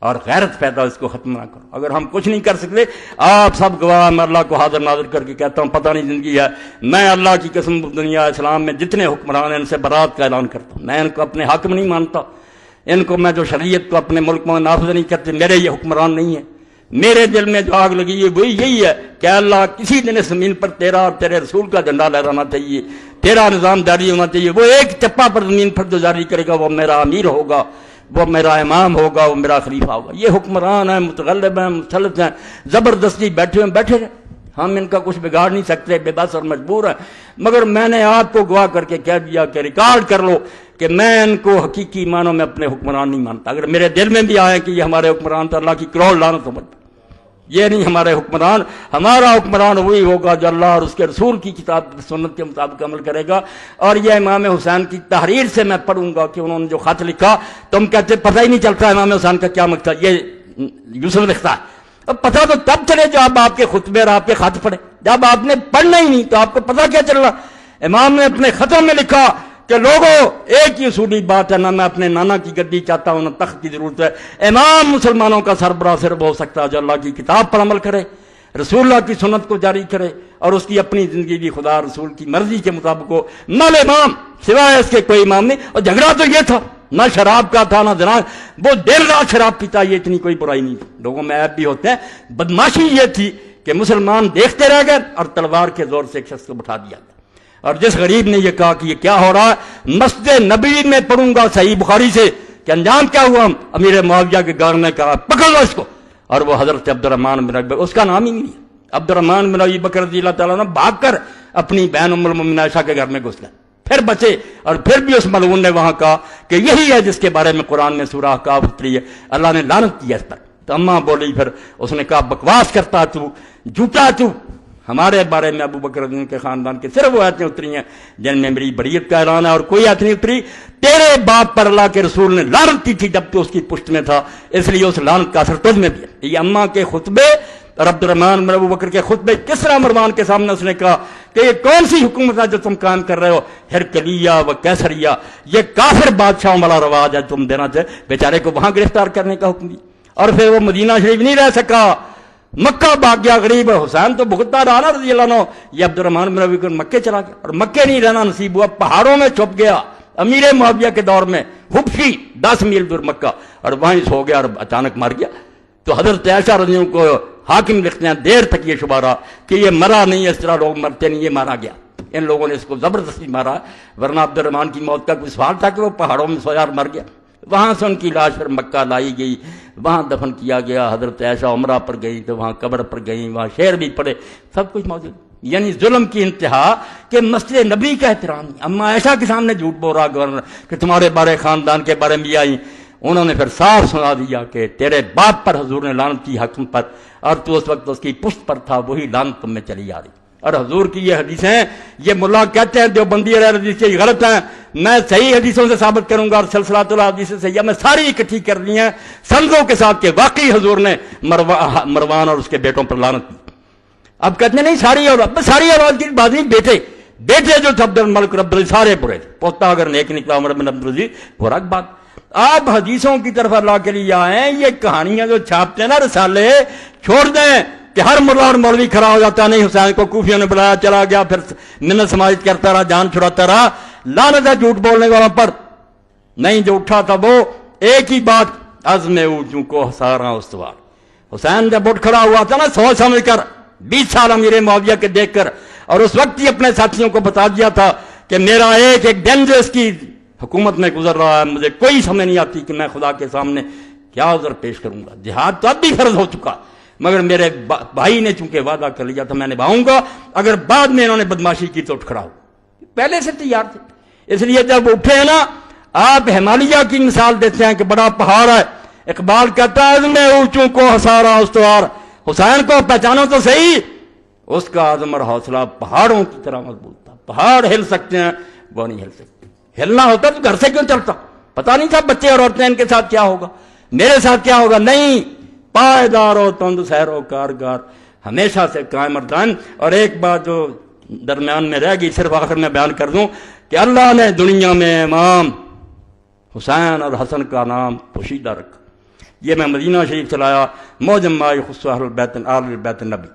اور غیرت پیدا، اس کو ختم نہ کرو. اگر ہم کچھ نہیں کر سکتے، آپ سب گواہ، میں اللہ کو حاضر ناظر کر کے کہتا ہوں پتہ نہیں زندگی ہے، میں اللہ کی قسم دنیا اسلام میں جتنے حکمران ہیں ان سے برات کا اعلان کرتا ہوں. میں ان کو اپنے حاکم نہیں مانتا، ان کو میں جو شریعت کو اپنے ملک میں نافذ نہیں کرتے، میرے یہ حکمران نہیں ہیں. میرے دل میں جو آگ لگی ہے وہی یہی ہے کہ اللہ کسی دن اس زمین پر تیرا اور تیرے رسول کا جھنڈا لہرانا چاہیے، تیرا نظام جاری ہونا چاہیے. وہ ایک چپا پر زمین پر جو جاری کرے گا وہ میرا امیر ہوگا، وہ میرا امام ہوگا، وہ میرا خلیفہ ہوگا. یہ حکمران ہیں، متغلب ہیں، مسلط ہیں، زبردستی بیٹھے ہیں، بیٹھے ہیں. ہم ان کا کچھ بگاڑ نہیں سکتے، بے بس اور مجبور ہیں. مگر میں نے آپ کو گواہ کر کے کہہ دیا کہ ریکارڈ کر لو کہ میں ان کو حقیقی معنوں میں اپنے حکمران نہیں مانتا. اگر میرے دل میں بھی آئے کہ یہ ہمارے حکمران تو اللہ کی کروڑ لعنت ہو. یہ نہیں ہمارے حکمران. ہمارا حکمران وہی ہوگا جو اللہ اور اس کے رسول کی کتاب سنت کے مطابق عمل کرے گا. اور یہ امام حسین کی تحریر سے میں پڑھوں گا کہ انہوں نے جو خط لکھا، تم کہتے پتہ ہی نہیں چلتا امام حسین کا کیا مقصد. یہ یوسف لکھتا ہے. اب پتہ تو تب چلے جب آپ کے خطبے اور آپ کے خط پڑھے. جب آپ نے پڑھنا ہی نہیں تو آپ کو پتہ کیا چل رہا. امام نے اپنے خطوں میں لکھا کہ لوگوں، ایک ہی اصولی بات ہے، نہ میں اپنے نانا کی گدی چاہتا ہوں، نہ تخت کی ضرورت ہے. امام مسلمانوں کا سربراہ صرف ہو سکتا ہے جو اللہ کی کتاب پر عمل کرے، رسول اللہ کی سنت کو جاری کرے، اور اس کی اپنی زندگی بھی خدا رسول کی مرضی کے مطابق ہو. نل امام سوائے اس کے کوئی امام نہیں. اور جھگڑا تو یہ تھا، نہ شراب کا تھا نہ زنا. وہ دیر رات شراب پیتا، یہ اتنی کوئی برائی نہیں تھی. لوگوں میں عیب بھی ہوتے ہیں. بدماشی یہ تھی کہ مسلمان دیکھتے رہ گئے اور تلوار کے زور سے ایک شخص کو بٹھا دیا. اور جس غریب نے یہ کہا کہ یہ کیا ہو رہا ہے، مسجد نبوی میں پڑھوں گا صحیح بخاری سے کہ انجام کیا ہوا. امیر معاویہ کے گھر نے کہا پکڑ لو اس کو، اور وہ حضرت عبد الرحمن بن ابی بکر، اس کا نام ہی نہیں ہے. عبد الرحمن بن ابی بکر رضی اللہ تعالیٰ عنہ بھاگ کر اپنی بہن ام المؤمنین عائشہ کے گھر میں گھس گئے. پھر بچے، اور پھر بھی اس ملعون نے وہاں کہا کہ یہی ہے جس کے بارے میں قرآن میں سورہ کاف اتری ہے، اللہ نے لعنت کیا اس پر۔ تو اماں بولی، پھر اس نے کہا بکواس کرتا تو، جھوٹا تو، ہمارے بارے میں ابو بکر رضی اللہ کے خاندان کے صرف وہ آیتیں اتری ہیں جن میں میری بریت کا اعلان ہے، اور کوئی آیت نہیں اتری۔ تیرے باپ پر اللہ کے رسول نے لعنت کی تھی جب تو اس کی پشت میں تھا، اس لیے اس لعنت کا اثر تجھ میں بھی ہے۔ یہ اماں کے خطبے اور عبد الرحمن بن ابو بکر کے خطبے کس طرح مروان کے سامنے اس نے کہا کہ یہ کون سی حکومت ہے جو تم قائم کر رہے ہو، ہرکلیہ و کیسریہ، یہ کافر بادشاہوں والا رواج ہے تم دینا چاہے۔ بیچارے کو وہاں گرفتار کرنے کا حکم دیا، اور پھر وہ مدینہ شریف نہیں رہ سکا، مکہ بھاگ گیا غریب۔ حسین تو بھگتتا رہا نا رضی اللہ عنہ، یہ عبد الرحمن بن ابی بکر مکے چلا گیا، اور مکے نہیں رہنا نصیب ہوا، پہاڑوں میں چھپ گیا امیر معاویہ کے دور میں، حبشی 10 میل دور مکہ، اور وہیں سو گیا اور اچانک مر گیا۔ تو حضرت عائشہ رضی اللہ عنہ کو حاکم لکھتے ہیں دیر تک یہ شبہ رہا کہ یہ مرا نہیں، اس طرح لوگ مرتے نہیں، یہ مارا گیا، ان لوگوں نے اس کو زبردستی مارا، ورنہ عبد الرحمن کی موت کا کوئی سوال تھا کہ وہ پہاڑوں میں سویا اور مر گیا۔ وہاں سے ان کی لاش پھر مکہ لائی گئی، وہاں دفن کیا گیا۔ حضرت عائشہ عمرہ پر گئی تو وہاں قبر پر گئیں، وہاں شعر بھی پڑھے، سب کچھ موجود۔ یعنی ظلم کی انتہا کہ مسجد نبی کا احترام نہیں۔ اما عائشہ کے سامنے جھوٹ بول رہا گورنر کہ تمہارے بارے خاندان کے بارے میں آئی، انہوں نے پھر صاف سنا دیا کہ تیرے باپ پر حضور نے لعنت کی حکم پر، اور تو اس وقت اس کی پشت پر تھا، وہی لعنت تم میں چلی آ رہی۔ اور حضور کی یہ حدیثیں، یہ ملا کہتے ہیں دیوبندی علیہ حدیث یہ غلط ہیں، میں صحیح حدیثوں سے ثابت کروں گا، اور سلسلۃ الحدیث سے میں ساری اکٹھی کر دی ہیں سندوں کے ساتھ کہ واقعی حضور نے مروان اور اس کے بیٹوں پر لعنت کی۔ اب کہتے ہیں نہیں ساری اولاد کی بات نہیں، بیٹے جو تھے عبد الملک رب سارے برے تھے، پوتا اگر نیک نکلا عمر بن عبد العزیز وہ الگ بات۔ آپ حدیثوں کی طرف اللہ کے لیے آئیں، یہ کہانیاں جو چھاپتے ہیں نا رسالے، چھوڑ دیں کہ ہر ملا اور مولوی کھڑا ہو جاتا نہیں، حسین کو کوفیوں نے بلایا چلا گیا، پھر منت سماجت کرتا رہا، جان چھڑاتا رہا۔ لعنت ہے جھوٹ بولنے والوں پر۔ نہیں، جو اٹھا تھا وہ ایک ہی بات، عزم اونچوں کو سارا استوار۔ حسین جب اٹھ کھڑا ہوا تھا نا سوچ سمجھ کر، 20 سال امیر معاویہ کے دیکھ کر، اور اس وقت ہی اپنے ساتھیوں کو بتا دیا تھا کہ میرا ایک دن جو اس کی حکومت میں گزر رہا ہے، مجھے کوئی سمجھ نہیں آتی کہ میں خدا کے سامنے کیا عذر پیش کروں گا۔ جہاد تو اب بھی فرض ہو چکا، مگر میرے بھائی نے چونکہ وعدہ کر لیا تھا میں نبھاؤں گا، اگر بعد میں انہوں نے بدماشی کی تو اٹھ کھڑا ہو۔ پہلے سے تیار تھے، اس لیے جب اٹھے ہیں نا، آپ ہمالیہ کی مثال دیتے ہیں کہ بڑا پہاڑ ہے، اقبال کہتا ہے عزم اونچوں کو سارا استوار۔ حسین کو پہچانو تو صحیح، اس کا عزم اور حوصلہ پہاڑوں کی طرح مضبوط تھا۔ پہاڑ ہل سکتے ہیں، وہ نہیں ہل سکتے۔ ہلنا ہوتا تو گھر سے کیوں چلتا؟ پتا نہیں تھا بچے اور عورتیں ان کے ساتھ کیا ہوگا، میرے ساتھ کیا ہوگا؟ نہیں، پائیدار و تند سیر و کارگار، ہمیشہ سے قائم اور دائم۔ اور ایک بات جو درمیان میں رہ گئی، صرف آخر میں بیان کر دوں کہ اللہ نے دنیا میں امام حسین اور حسن کا نام پوشیدہ رکھا۔ یہ میں مدینہ شریف چلایا، موجم مائی خصوص اہل البیت النبی،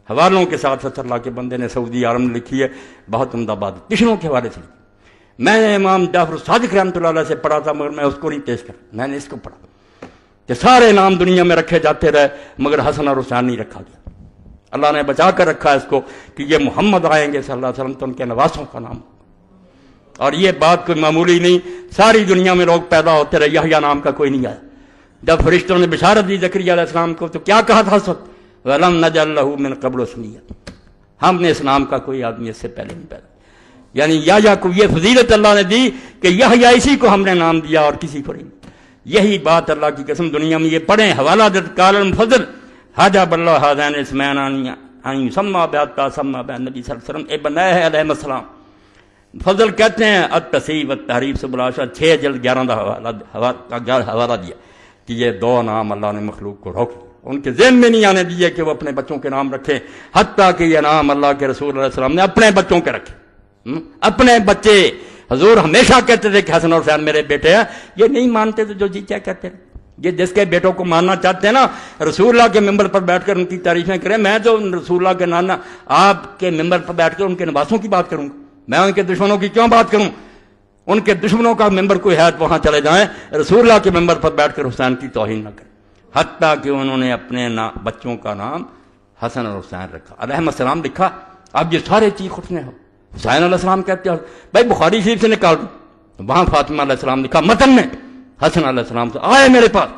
حوالوں کے ساتھ سچ اللہ کے بندے نے سعودی عالم نے لکھی ہے، بہت عمدہ بات، کشنوں کے حوالے سے لکھی۔ میں نے امام جعفر صادق رحمۃ اللہ علیہ سے پڑھا تھا، مگر میں اس کو نہیں پیش کر، میں نے اس کو پڑھا کہ سارے نام دنیا میں رکھے جاتے رہے مگر حسن اور حسین نہیں رکھا گیا۔ اللہ نے بچا کر رکھا اس کو کہ یہ محمد آئیں گے صلی اللہ علیہ وسلم تو ان کے نواسوں کا نام، اور یہ بات کوئی معمولی نہیں، ساری دنیا میں لوگ پیدا ہوتے رہے، یحییٰ نام کا کوئی نہیں آیا۔ جب فرشتوں نے بشارت دی زکریا علیہ السلام کو تو کیا کہا تھا اس وقت؟ وَلَمْ نَجْعَل لَهُ مِن قَبْلُ سَمِيًّا، ہم نے اس نام کا کوئی آدمی اس سے پہلے نہیں پیدا۔ یعنی یحییٰ کو یہ فضیلت اللہ نے دی کہ یحییٰ اسی کو ہم نے نام دیا اور کسی کو نہیں۔ یہی بات اللہ کی قسم دنیا میں یہ پڑھیں، حوالہ دت قال المفضل حجب اللہ ہذین اسمین ان یسمى بحتا سمى بہ نبی صلی اللہ علیہ وسلم ابن علیہ السلام۔ فضل کہتے ہیں التصحیح والتحریف سے بلاشا 6 جلد 11 کا حوالہ دیا کہ یہ 2 نام اللہ نے مخلوق کو روک دیا، ان کے ذہن میں نہیں آنے دیے کہ وہ اپنے بچوں کے نام رکھیں، حتیٰ کہ یہ نام اللہ کے رسول علیہ السلام نے اپنے بچوں کے رکھے، اپنے بچے۔ حضور ہمیشہ کہتے تھے کہ حسن اور حسین میرے بیٹے ہیں، یہ نہیں مانتے تو جو جی کیا کہتے ہیں، یہ جس کے بیٹوں کو ماننا چاہتے ہیں نا، رسول اللہ کے ممبر پر بیٹھ کر ان کی تعریفیں کریں، میں تو رسول اللہ کے نانا آپ کے ممبر پر بیٹھ کر ان کے نواسوں کی بات کروں گا، میں ان کے دشمنوں کی کیوں بات کروں؟ ان کے دشمنوں کا ممبر کوئی ہے تو وہاں چلے جائیں، رسول اللہ کے ممبر پر بیٹھ کر حسین کی توہین نہ کریں۔ حتیٰ کہ انہوں نے اپنے بچوں کا نام حسن اور حسین رکھا، علیہ السلام لکھا، اب یہ سارے چیز اٹھنے ہو، حسین علیہ السلام کہتے ہیں بھائی بخاری شریف سے نکال دو، وہاں فاطمہ علیہ السلام لکھا متن میں، حسن علیہ السلام سے آئے میرے پاس،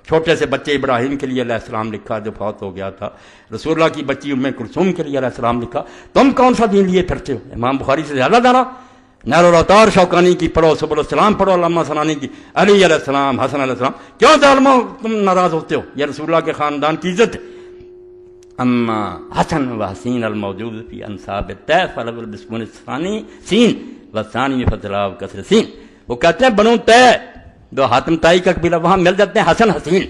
چھوٹے سے بچے ابراہیم کے لیے علیہ السلام لکھا جو فوت ہو گیا تھا، رسول اللہ کی بچی ام کلثوم کے لیے علیہ السلام لکھا۔ تم کون سا دین لیے پھرتے ہو؟ امام بخاری سے زیادہ دانا، نیر الوتار شوکانی کی پڑھو، سبل السلام پڑھو علامہ سنانی کی، علی علیہ السلام، حسن علیہ السلام. کیوں ظالموں تم ناراض ہوتے ہو؟ یہ رسول اللہ کے خاندان کی عزت ہے. اما حسن و حسین الموجود فی انصاب الطیف فلو بسکون الثانی سین والثانی فضلا کسر سین. وہ کہتے ہیں بنو طے جو حاتم طائی کا قبیلہ وہاں مل جاتے ہیں حسن حسین.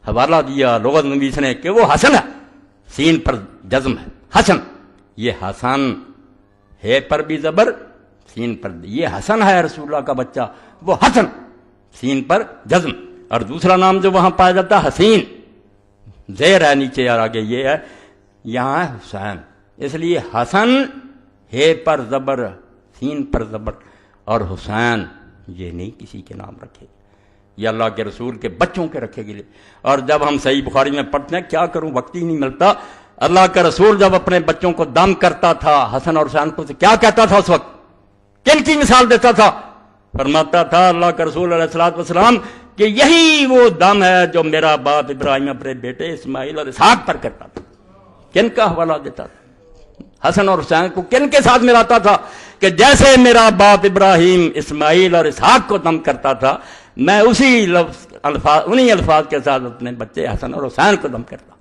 حوالہ دیا لغت نویس نے کہ وہ حسن ہے، سین پر جزم ہے حسن. یہ حسن ہے پر بھی زبر، سین پر، یہ حسن ہے رسول اللہ کا بچہ، وہ حسن سین پر جزم. اور دوسرا نام جو وہاں پایا جاتا ہے حسین، زیر ہے نیچے اور آگے یہ ہے، یہاں ہے حسین. اس لیے حسن ہے پر زبر، سین پر زبر، اور حسین یہ نہیں کسی کے نام رکھے، یہ اللہ کے رسول کے بچوں کے رکھے گئے. اور جب ہم صحیح بخاری میں پڑھتے ہیں، کیا کروں وقت ہی نہیں ملتا، اللہ کا رسول جب اپنے بچوں کو دم کرتا تھا حسن اور حسین کو، کیا کہتا تھا اس وقت، کن کی مثال دیتا تھا؟ فرماتا تھا اللہ کا رسول علیہ الصلوۃ والسلام کہ یہی وہ دم ہے جو میرا باپ ابراہیم اپنے بیٹے اسماعیل اور اسحاق پر کرتا تھا. کن کا حوالہ دیتا تھا؟ حسن اور حسین کو کن کے ساتھ ملاتا تھا کہ جیسے میرا باپ ابراہیم اسماعیل اور اسحاق کو دم کرتا تھا، میں انہی الفاظ کے ساتھ اپنے بچے حسن اور حسین کو دم کرتا.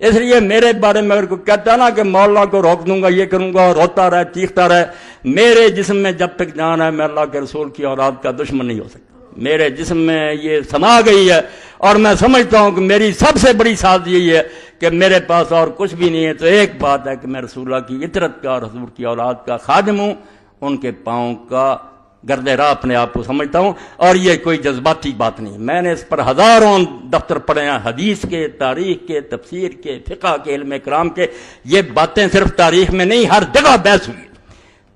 اس لیے میرے بارے میں اگر کوئی کہتا ہے نا کہ مولا کو روک دوں گا، یہ کروں گا، روتا رہے چیختا رہے، میرے جسم میں جب تک جان ہے میں اللہ کے رسول کی اولاد کا دشمن نہیں ہو سکتا. میرے جسم میں یہ سما گئی ہے، اور میں سمجھتا ہوں کہ میری سب سے بڑی سعادت یہی ہے کہ میرے پاس اور کچھ بھی نہیں ہے، تو ایک بات ہے کہ میں رسول اللہ کی اطرت کا اور حضور کی اولاد کا خادم ہوں، ان کے پاؤں کا گرد راہ اپنے آپ کو سمجھتا ہوں. اور یہ کوئی جذباتی بات نہیں، میں نے اس پر ہزاروں دفتر پڑھے ہیں، حدیث کے، تاریخ کے، تفسیر کے، فقہ کے، علم کرام کے. یہ باتیں صرف تاریخ میں نہیں، ہر جگہ بحث ہوئی.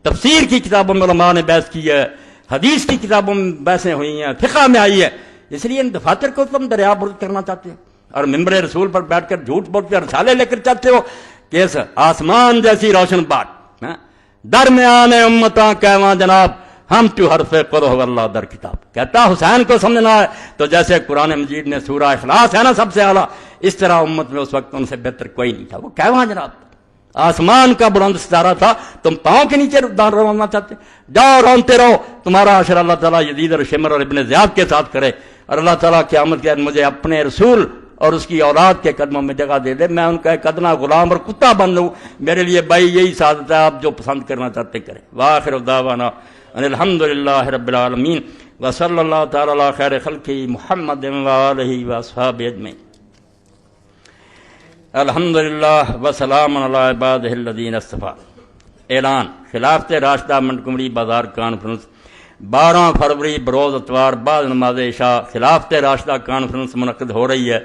تفسیر کی کتابوں میں علماء نے بحث کی ہے، حدیث کی کتابوں میں بحثیں ہوئی ہیں، فقہ میں آئی ہے. اس لیے ان دفاتر کو تم دریا برد کرنا چاہتے ہو اور ممبر رسول پر بیٹھ کر جھوٹ بولتے اور رسالے لے کر چاہتے ہو کہ اس آسمان جیسی روشن بات درمیان امتاں کہواں جناب ہم تو حرف قرہ واللہ در کتاب. کہتا حسین کو سمجھنا ہے تو جیسے قرآن مجید میں سورہ اخلاص ہے نا سب سے اعلیٰ، اس طرح امت میں اس وقت ان سے بہتر کوئی نہیں تھا. وہ کہواں جناب آسمان کا بلند ستارہ تھا، تم پاؤں کے نیچے رونا چاہتے. جاؤ رونتے رہو، تمہارا حشر اللہ تعالیٰ یزید اور شمر اور ابن زیاد کے ساتھ کرے، اور اللہ تعالیٰ قیامت کے دن مجھے اپنے رسول اور اس کی اولاد کے قدموں میں جگہ دے دے، میں ان کا ایک ادنا غلام اور کتا بن لوں. میرے لیے بھائی یہی سعادت ہے، آپ جو پسند کرنا چاہتے کریں. وآخر دعوانا ان الحمدللہ رب العالمین وصلی اللہ تعالی علی خیر خلقہ محمد وآلہ واصحابہ اجمعین. الحمدللہ وسلام علی عبادہ الذین اصطفیٰ. اعلان: خلافت راشدہ منٹگمری بازار کانفرنس 12 فروری بروز اتوار بعد نماز عشاء خلافت راشدہ کانفرنس منعقد ہو رہی ہے،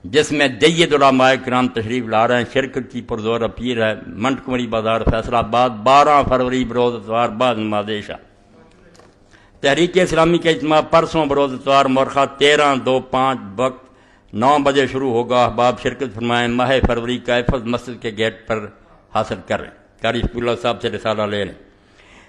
جس میں جید علماء کرام تشریف لا رہے ہیں. شرکت کی پرزور اپیل ہے. منٹگمری بازار فیصلہ آباد 12 فروری بروز اتوار بعد نماز عشاء. تحریک اسلامی کا اجتماع پرسوں بروز اتوار مورخہ 13/2/5 وقت 9 بجے شروع ہوگا. احباب شرکت فرمائیں. ماہ فروری کا حفظ مسجد کے گیٹ پر حاصل کر رہے ہیں. قاری شفیع اللہ صاحب سے رسالہ لے لیں.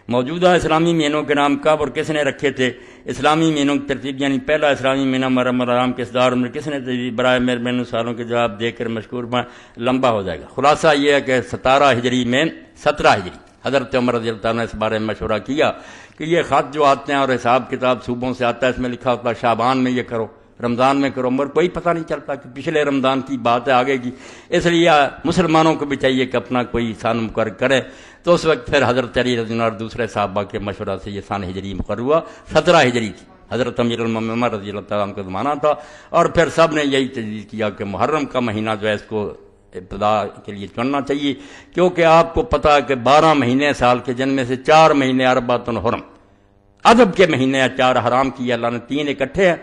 موجودہ اسلامی مہینوں کے نام کب اور کس نے رکھے تھے؟ اسلامی مہینوں کی ترتیب یعنی پہلا اسلامی مہینہ محرم الحرام کس دار میں کس نے تجویز؟ برائے مہربانی سوالوں کے جواب دے کر مشکور بن لمبا ہو جائے گا. خلاصہ یہ ہے کہ 17 ہجری میں 17 ہجری حضرت عمر رضی اللہ عنہ نے اس بارے میں مشورہ کیا کہ یہ خط جو آتے ہیں اور حساب کتاب صوبوں سے آتا ہے، اس میں لکھا ہوتا ہے شعبان میں یہ کرو، رمضان میں کرو، مگر کوئی پتہ نہیں چلتا کہ پچھلے رمضان کی بات ہے آگے کی. اس لیے مسلمانوں کو بھی چاہیے کہ اپنا کوئی سان مقرر کرے. تو اس وقت پھر حضرت علی رضی اللہ عنہ اور دوسرے صحابہ کے مشورہ سے یہ سان ہجری مقرر ہوا. 17 ہجری تھی، حضرت امیر المومنین عمر رضی اللہ تعالیٰ عنہ کا زمانہ تھا. اور پھر سب نے یہی تجویز کیا کہ محرم کا مہینہ جو ہے اس کو ابتدا کے لیے چننا چاہیے، کیونکہ آپ کو پتہ ہے کہ 12 مہینے سال کے، جن میں سے 4 مہینے اربعۃ حرم ادب کے مہینے ہیں، 4 حرام کیے اللہ نے، 3 اکٹھے ہیں،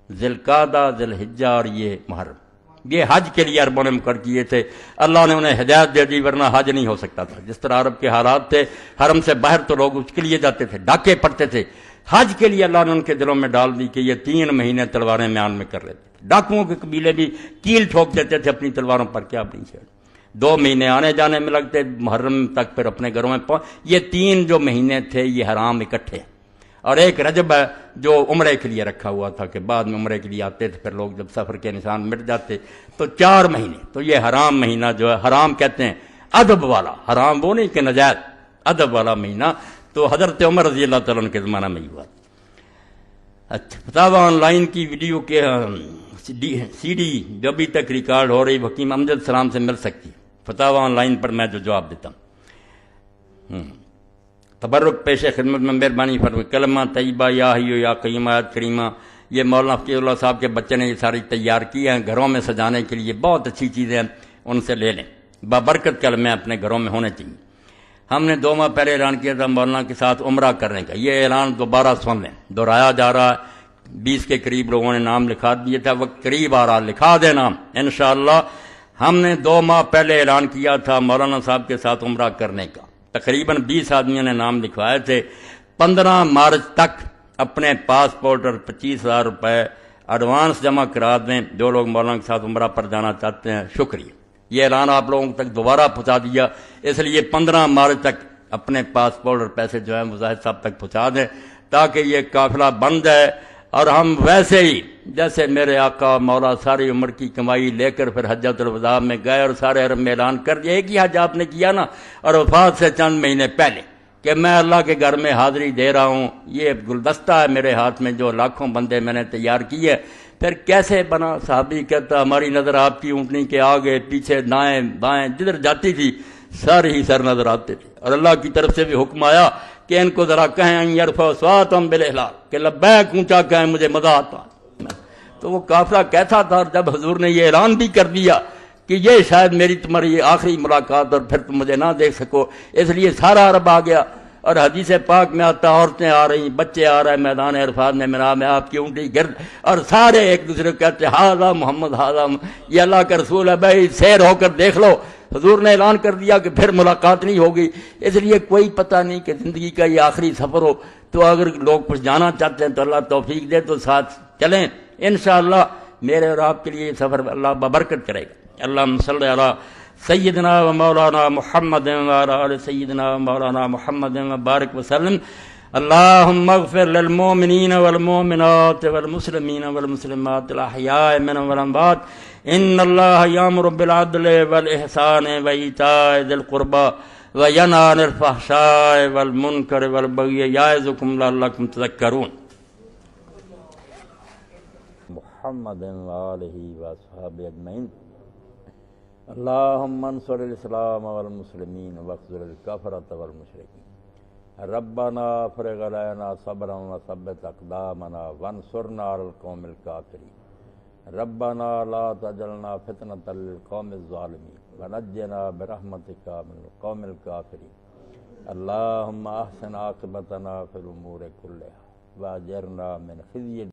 ذی القعدہ، ذی الحجہ اور یہ محرم. یہ حج کے لیے عربوں نے مقرر کیے تھے. اللہ نے انہیں ہدایت دے دی، ورنہ حج نہیں ہو سکتا تھا. جس طرح عرب کے حالات تھے، حرم سے باہر تو لوگ اس کے لیے جاتے تھے، ڈاکے پڑتے تھے. حج کے لیے اللہ نے ان کے دلوں میں ڈال دی کہ یہ 3 مہینے تلواریں میان میں کر رہے تھے. ڈاکوؤں کے قبیلے بھی کیل ٹھوک دیتے تھے اپنی تلواروں پر، کیا اپنی چھیڑ. 2 مہینے آنے جانے میں لگتے، محرم تک پھر اپنے گھروں میں پہنچ. یہ 3 جو مہینے تھے یہ حرام اکٹھے. اور ایک رجب ہے جو عمرے کے لیے رکھا ہوا تھا کہ بعد میں عمرے کے لیے آتے تھے، پھر لوگ جب سفر کے نشان مٹ جاتے تو 4 مہینے. تو یہ حرام مہینہ جو ہے، حرام کہتے ہیں ادب والا، حرام وہ نہیں کہ نجائز، ادب والا مہینہ. تو حضرت عمر رضی اللہ تعالیٰ عنہ کے زمانہ میں ہی ہوا۔ اچھا، فتاوی آن لائن کی ویڈیو کے سی ڈی جو ابھی تک ریکارڈ ہو رہی حکیم امجد سلام سے مل سکتی، فتاوی آن لائن پر میں جو جواب دیتا ہوں۔ تبرک پیش خدمت میں مہربانی فرمائیں، کلمہ طیبہ یا حی یا قیوم آیت کریمہ، یہ مولانا فقیہ اللہ صاحب کے بچے نے یہ ساری تیار کی ہیں گھروں میں سجانے کے لیے، بہت اچھی چیزیں ہیں، ان سے لے لیں، بابرکت کلمے اپنے گھروں میں ہونے چاہیے۔ ہم نے 2 ماہ پہلے اعلان کیا تھا مولانا کے ساتھ عمرہ کرنے کا، یہ اعلان دوبارہ سن لیں، دہرایا جا رہا ہے، 20 کے قریب لوگوں نے نام لکھا دیا تھا، وقت قریب آ رہا، لکھا دے نام انشاءاللہ۔ ہم نے 2 ماہ پہلے اعلان کیا تھا مولانا صاحب کے ساتھ عمرہ کرنے کا، تقریباً 20 آدمیوں نے نام لکھوائے تھے۔ 15 مارچ تک اپنے پاسپورٹ اور 25,000 روپے ایڈوانس جمع کرا دیں جو لوگ مولانا کے ساتھ عمرہ پر جانا چاہتے ہیں۔ شکریہ، یہ اعلان آپ لوگوں تک دوبارہ پہنچا دیا، اس لیے 15 مارچ تک اپنے پاسپورٹ اور پیسے جو ہیں مجاہد صاحب تک پہنچا دیں تاکہ یہ قافلہ بن جائے، اور ہم ویسے ہی جیسے میرے آقا مولا ساری عمر کی کمائی لے کر پھر حجۃ الوداع میں گئے اور سارے عرب میں اعلان کر دیا، ایک ہی حج آپ نے کیا نا، اور وفات سے چند مہینے پہلے کہ میں اللہ کے گھر میں حاضری دے رہا ہوں، یہ گلدستہ ہے میرے ہاتھ میں جو لاکھوں بندے میں نے تیار کیے۔ پھر کیسے بنا؟ صحابی کہتا ہماری نظر آپ کی اونٹنی کے آگے پیچھے دائیں بائیں جدھر جاتی تھی سارے ہی سر نظر آتے تھے، اور اللہ کی طرف سے بھی حکم آیا کہ ان کو ذرا کہیں ان یرفعوا اصواتهم بالاحلال کہ لبیک اونچا کہیں، مجھے مزہ آتا۔ تو وہ قافلہ کیسا تھا، اور جب حضور نے یہ اعلان بھی کر دیا کہ یہ شاید میری تمہاری آخری ملاقات اور پھر تم مجھے نہ دیکھ سکو، اس لیے سارا عرب آ گیا، اور حدیث پاک میں آتا عورتیں آ رہی، بچے آ رہے ہیں میدان عرفات میں، منام میں آپ کی اونٹی گرد، اور سارے ایک دوسرے کو کہتے ہاذا محمد ہاذا، یہ اللہ کا رسول ہے بھائی، سیر ہو کر دیکھ لو۔ حضور نے اعلان کر دیا کہ پھر ملاقات نہیں ہوگی، اس لیے کوئی پتہ نہیں کہ زندگی کا یہ آخری سفر ہو، تو اگر لوگ کچھ جانا چاہتے ہیں تو اللہ توفیق دے تو ساتھ چلیں انشاءاللہ۔ میرے اور آپ کے لیے یہ سفر اللہ ببرکت کرے گا۔ اللہم صلی علی سیدنا و مولانا محمد وعلی آل سیدنا و مولانا محمد وبارک وسلم۔ اللہم اغفر للمؤمنین والمؤمنات والمسلمین والمسلمات الاحیاء منهم والاموات، ان اللہ یامر بالعدل والاحسان وایتاء ذی القربى وینہی عن الفحشاء والمنکر والبغی یعظکم لعلکم تذکرون۔ محمد وآلہ واصحابہ اجمعین۔ اللہم انصر الاسلام والمسلمین واخذل الکفرۃ والمشرکین۔ ربنا افرغ علینا صبرا وثبت اقدامنا وانصرنا علی القوم الکافرین۔ ربنا لا تجعلنا فتنة للقوم الظالمین ونجنا برحمتک من القوم الکافرین۔ اللہم احسن عاقبتنا فی الامور کلها واجرنا من خزي